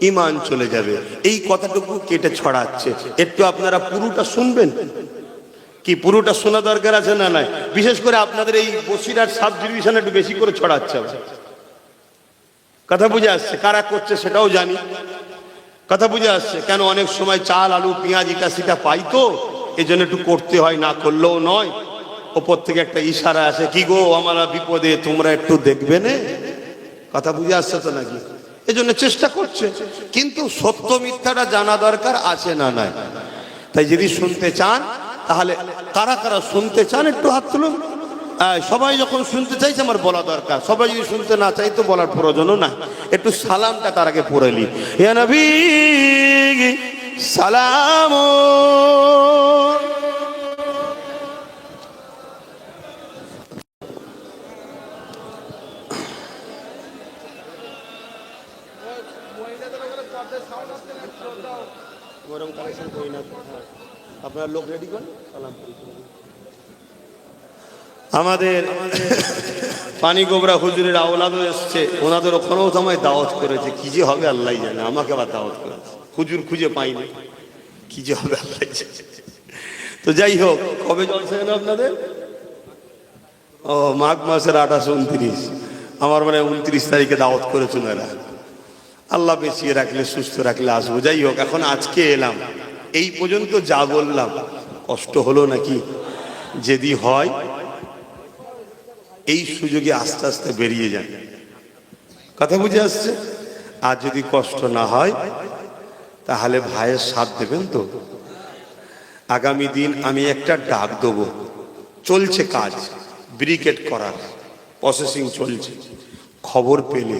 ইমান চলে যাবে। এই কথাটুকু কেটে ছড়াচ্ছে। একটু আপনারা পুরোটা শুনবেন কি? পুরোটা শোনা দরকার আছে না নাই? বিশেষ করে আপনাদের এই বসিরহাট সাব ডিভিশনে একটু বেশি করে ছড়াচ্ছে। কথা বুঝে আসছে? কারা করছে সেটাও জানি। কথা বুঝে আসছে? কেন অনেক সময় চাল, আলু, পেঁয়াজ, ইটা সেটা পাই, তো এই জন্য একটু করতে হয়, না করলেও নয়। ওপর থেকে একটা ইশারা আসে, কি গো আমরা বিপদে, তোমরা একটু দেখবে না। কথা বুঝে আসছে তো নাকি? এই জন্য চেষ্টা করছে, কিন্তু সত্য মিথ্যাটা জানা দরকার আছে না নাই? তাই যদি শুনতে চান, তাহলে কারা কারা শুনতে চান একটু হাত তুলুন। সবাই যখন শুনতে চাইছে আমার বলা দরকার। সবাই যদি শুনতে না চাই তো বলার প্রয়োজনও না। একটু সালামটা তার আগে পড়ে নি। ইয়া নবী সালাম। আপনারা লোক রেডি করেন, সালাম আমাদের পানি গোবরা হুজুরের আওলাদও এসছে, ওনাদের ওখানেও সময় দাওয়াত করেছে, কি যে হবে আল্লাহ জানে, আমাকে আবার দাওয়াত করেছে, হুজুর খুঁজে পাইনি, কি যে হবে আল্লাহ জানে। তো যাই হোক, কবে জলসা গেল আপনাদের? ও মাঘ মাসের 28-29, আমার মানে 29 তারিখে দাওয়াত করেছেন এরা। আল্লাহ বেঁচিয়ে রাখলে, সুস্থ রাখলে আসবো। যাই হোক, এখন আজকে এলাম, এই পর্যন্ত যা বললাম কষ্ট হলো নাকি? যদি হয় এই সুযোগে আস্তে আস্তে বেরিয়ে যান, কথা বুঝে আসছে? আর যদি কষ্ট না হয় তাহলে ভাইয়ের সাথ দেবেন তো। আগামী দিন আমি একটা ডাক দেবো, চলছে কাজ, ব্রিকেট করার প্রসেসিং চলছে, খবর পেলে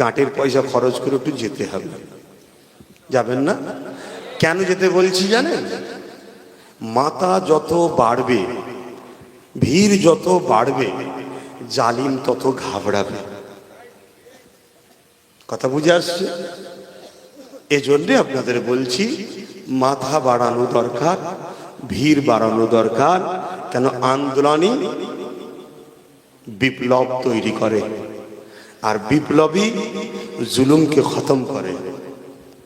গাঁটের পয়সা খরচ করে একটু যেতে হবে। যাবেন না? কেন যেতে বলছি জানেন? মাথা যত বাড়বে, ভিড় যত বাড়বে, জালিম তত ঘাবড়াবে, কথা বুঝে আসছে? এজন্য আপনাদের বলছি, মাথা বাড়ানো দরকার, ভিড় বাড়ানো দরকার। কেন? আন্দোলনই বিপ্লব তৈরি করে, আর বিপ্লবী জুলুমকে খতম করে,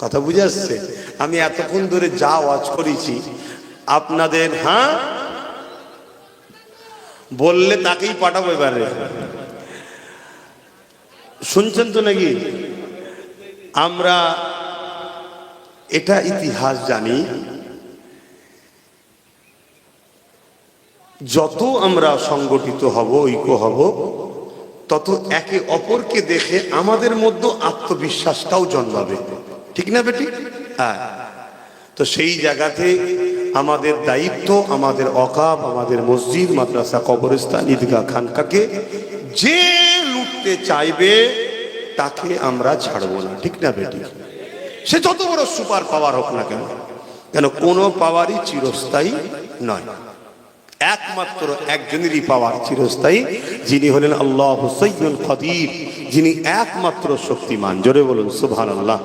কথা বুঝে আসছে? আমি এতক্ষণ ধরে যা ওয়াজ করেছি আপনাদের, হ্যাঁ বললে তাকেই পাঠাবো, এবারে শুনছেন তো নাকি? আমরা এটা ইতিহাস জানি, যত আমরা সংগঠিত হব, ঐক্য হব, তত একে অপরকে দেখে আমাদের মধ্যে আত্মবিশ্বাসটাও জন্মাবে, ঠিক না বেটি? হ্যাঁ। তো সেই জায়গাতে আমাদের দায়িত্ব, আমাদের অকাব, আমাদের মসজিদ, মাদ্রাসা, কবরস্থান, ঈদগাহ, খানকাকে যে লুটতে চাইবে তাকে আমরা ছাড়বো না, ঠিক না বেটি? সে যত বড় সুপার পাওয়ার হোক না কেন, কেন কোনো পাওয়ারই চিরস্থায়ী নয়, একমাত্র একজনেরই পাওয়ার চিরস্থায়ী, যিনি হলেন আল্লাহ সাইয়্যিদুল কাদির, যিনি একমাত্র শক্তিমান। জোরে বলুন সুবহানাল্লাহ।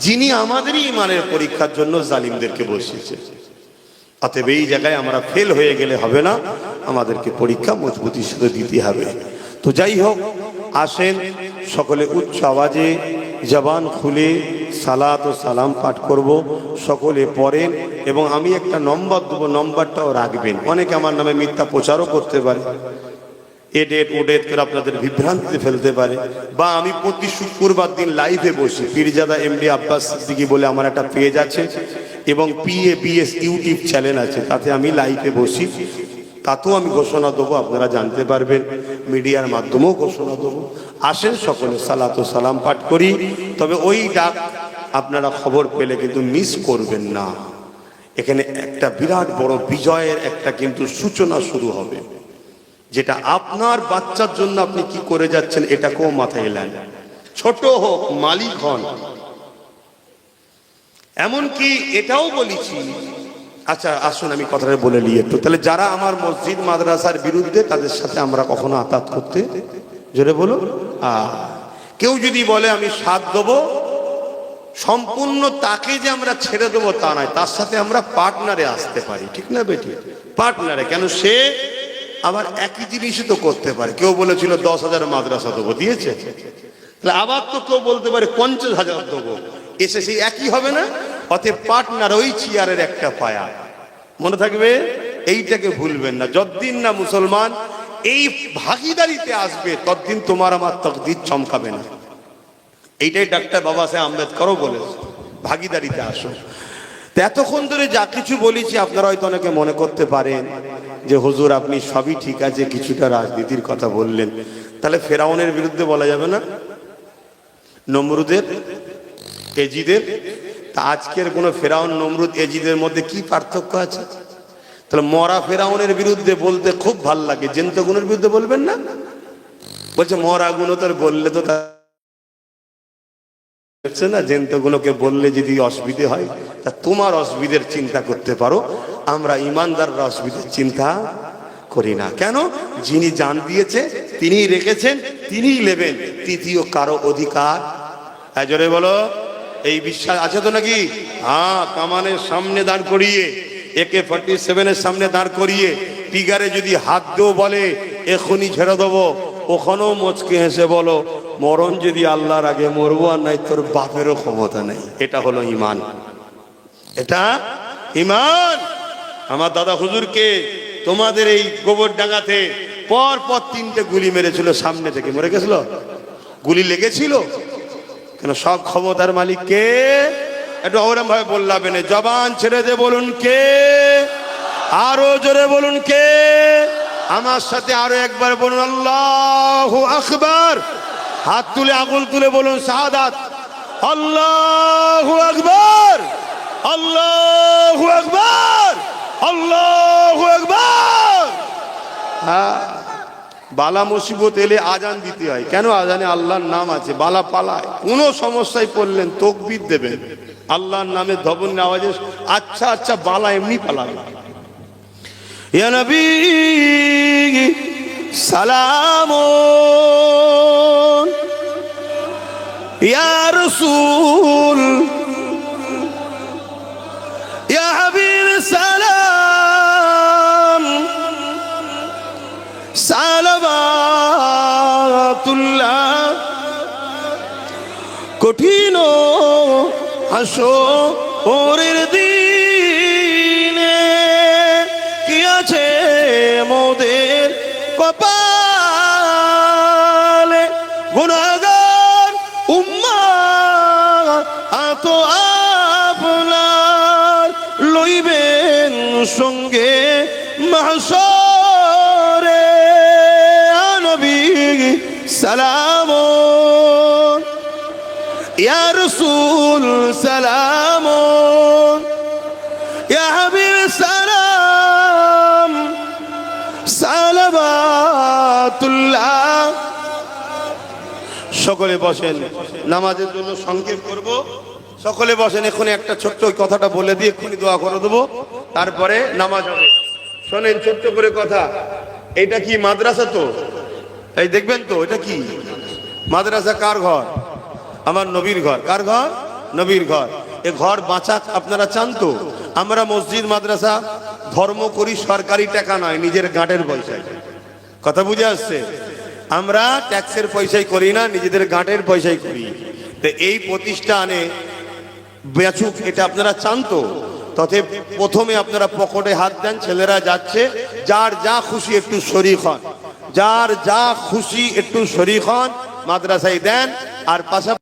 যিনি আমাদেরই ইমানের পরীক্ষার জন্য জালিমদেরকে বসিয়েছে। অতএব এই জায়গায় আমরা ফেল হয়ে গেলে হবে না, আমাদেরকে পরীক্ষা মজবুতির সাথে দিতে হবে। তো যাই হোক, আসেন সকলে উচ্চ আওয়াজে জবান খুলে সালাত ও সালাম পাঠ করব, সকলে পড়েন। এবং আমি একটা নম্বর দেবো, নম্বরটাও রাখবেন। অনেকে আমার নামে মিথ্যা প্রচারও করতে পারে, এ ডেট ও ডেট করে আপনাদের বিভ্রান্তিতে ফেলতে পারে। বা আমি প্রতি শুক্রবার দিন লাইভে বসি, পীরজাদা এমডি আব্বাস সিদ্দিকী বলে আমার একটা পেজ আছে, এবং PABS ইউটিউব চ্যানেল আছে, তাতে আমি লাইভে বসি, তাতেও আমি ঘোষণা দেবো, আপনারা জানতে পারবেন। মিডিয়ার মাধ্যমেও ঘোষণা দেবো। আসেন সকলে সালাত ও সালাম পাঠ করি। তবে ওই ডাক আপনারা খবর পেলে কিন্তু মিস করবেন না। এখানে একটা বিরাট বড় বিজয়ের একটা কিন্তু সূচনা শুরু হবে, যেটা আপনার বাচ্চার জন্য আপনি কি করে যাচ্ছেন এটাকেও মাথায় এলেন। ছোট হোক, মালিক হন। এমনকি এটাও বলেছি, আচ্ছা আসুন আমি কথাটা বলে নিই একটু। তাহলে যারা আমার মসজিদ মাদ্রাসার বিরুদ্ধে, তাদের সাথে আমরা কখনো আতাত করতে, জোরে বলো, কেউ যদি বলে আমি সাথ দেবো, সম্পূর্ণ তাকে যে আমরা ছেড়ে দেবো তা নয়, তার সাথে আমরা পার্টনারে আসতে পারি, ঠিক না বেটি? পার্টনারে, কেন সে আবার একই জিনিসই তো করতে পারে। কেউ বলেছিল 10,000 মাদ্রাসা দেবো, দিয়েছে। তাহলে আবার তো কেউ বলতে পারে 50,000 দেবো, এসে সেই একই হবে না? অতএব পার্টনার ওই চেয়ারের একটা পায়া, মনে থাকবে, এইটাকে ভুলবেন না। যতদিন না মুসলমান এই ভাগিদারিতে আসবে, ততদিন তোমার আমার তকদির চমকাবে না। এইটাই ডাক্তার বাবা সাহেব আম্বেদকরও বলেছে, ভাগিদারিতে আসো। তো এতক্ষণ ধরে যা কিছু বলেছি, আপনারা হয়তো অনেকে মনে করতে পারেন যে হুজুর আপনি সবই ঠিক আছে, কিছুটা রাজনীতির কথা বললেন, তাহলে ফেরাউনের বিরুদ্ধে বলা যাবে না? নমরুদের, এজিদের? তা আজকের কোন ফেরাউন, নমরুদ, এজিদের মধ্যে কি পার্থক্য আছে? তাহলে মরা ফেরাউনের বিরুদ্ধে বলতে খুব ভাল লাগে, জ্যান্ত গুণের বিরুদ্ধে বলবেন না? বলছে মরা গুণ তোর বললে তো না, জ্যান্ত গুণকে বললে যদি অসুবিধে হয়, তা তোমার অসুবিধের চিন্তা করতে পারো, আমরা ইমানদাররা অসুবিধের চিন্তা করি না। কেন? যিনি জান দিয়েছে, তিনিই রেখেছেন, তিনিই নেবেন, তৃতীয় কারো অধিকার। জোরে বলো, এই বিশ্বাস আছে তো নাকি? হ্যাঁ, কামানের সামনে দাঁড় করিয়ে AK-47 সামনে দাঁড় করিয়ে টিগারে যদি হাত দেও বলে এখনই ছেড়ে দেবো, ওখানেও মুচকে হেসে বলো মরণ যদি আল্লাহর আগে মরবো, আর নাই তোর বাপেরও ক্ষমতা নেই। এটা হলো ঈমান, এটা ঈমান। আমার দাদা হুজুরকে তোমাদের এই গোবরডাঙ্গাতে পর পর 3টে গুলি মেরেছিল, সামনে থেকে মরে গেছিল, গুলি লেগেছিল কেন? সব ক্ষমতার মালিক কে? একটু ওরম ভাবে বললাম, জবান ছেড়ে দে বলুন কে, আরো জোরে বলুন কে, আমার সাথে আরো একবার বলুন আল্লাহু আকবার। হাত তুলে আঙুল তুলে বলুন শাহাদাত, আল্লাহু আকবার, আল্লাহু আকবার, আল্লাহু আকবার। হ্যাঁ, বালা মুসিবত এলে আজান দিতে হয়। কেন? আজানে আল্লাহর নাম আছে। বালা পালায়, কোনো সমস্যায় পড়লেন তাকবীর দেবেন, আল্লাহর নামে ধবন আওয়াজে আচ্ছা আচ্ছা বালা এমনি পালাবে। ইয়া নবী সালামুন, ইয়া রাসূল, ইয়া হাবিব সালাম, সালাওয়াতুল্লাহ। কঠিন হাসরের দিনে কি আছে মোদের কপালে, গুনাহগার উম্মাত আপনার লইবেন সঙ্গে মাহশরে। নবী সালামুন, ইয়া রাসূল সালামুন, ইয়া হাবিব সালাম, সালাওয়াতুল্লাহ। সকলে বসেন, নামাজের জন্য সংক্ষেপ করব। সকলে বসেন, এক্ষুনি একটা ছোট্ট ওই কথাটা বলে দিয়ে এক্ষুনি দোয়া করে দেবো, তারপরে নামাজ হবে। শোনেন ছোট্ট করে কথা, এটা কি মাদ্রাসা? তো এই দেখবেন তো, এটা কি মাদ্রাসা? কার ঘর? আমার নবীর ঘর। কার ঘর? নবীর ঘর। এ ঘর বাঁচাক আপনারা চান তো? আমরা মসজিদ মাদ্রাসা ধর্ম করি সরকারি টাকা নয়, নিজের গাঁটের পয়সায়। কথা বুঝে আসছে? আমরা ট্যাক্সের পয়সায় করি না, নিজেদের গাঁটের পয়সায় করি। তো এই প্রতিষ্ঠানে বেচুক, এটা আপনারা চান তো? তবে প্রথমে আপনারা পকেটে হাত দেন, ছেলেরা যাচ্ছে, যার যা খুশি একটু শরীক হন, যার যা খুশি একটু শরীক হন, মাদ্রাসায় দেন। আর পাশাপাশি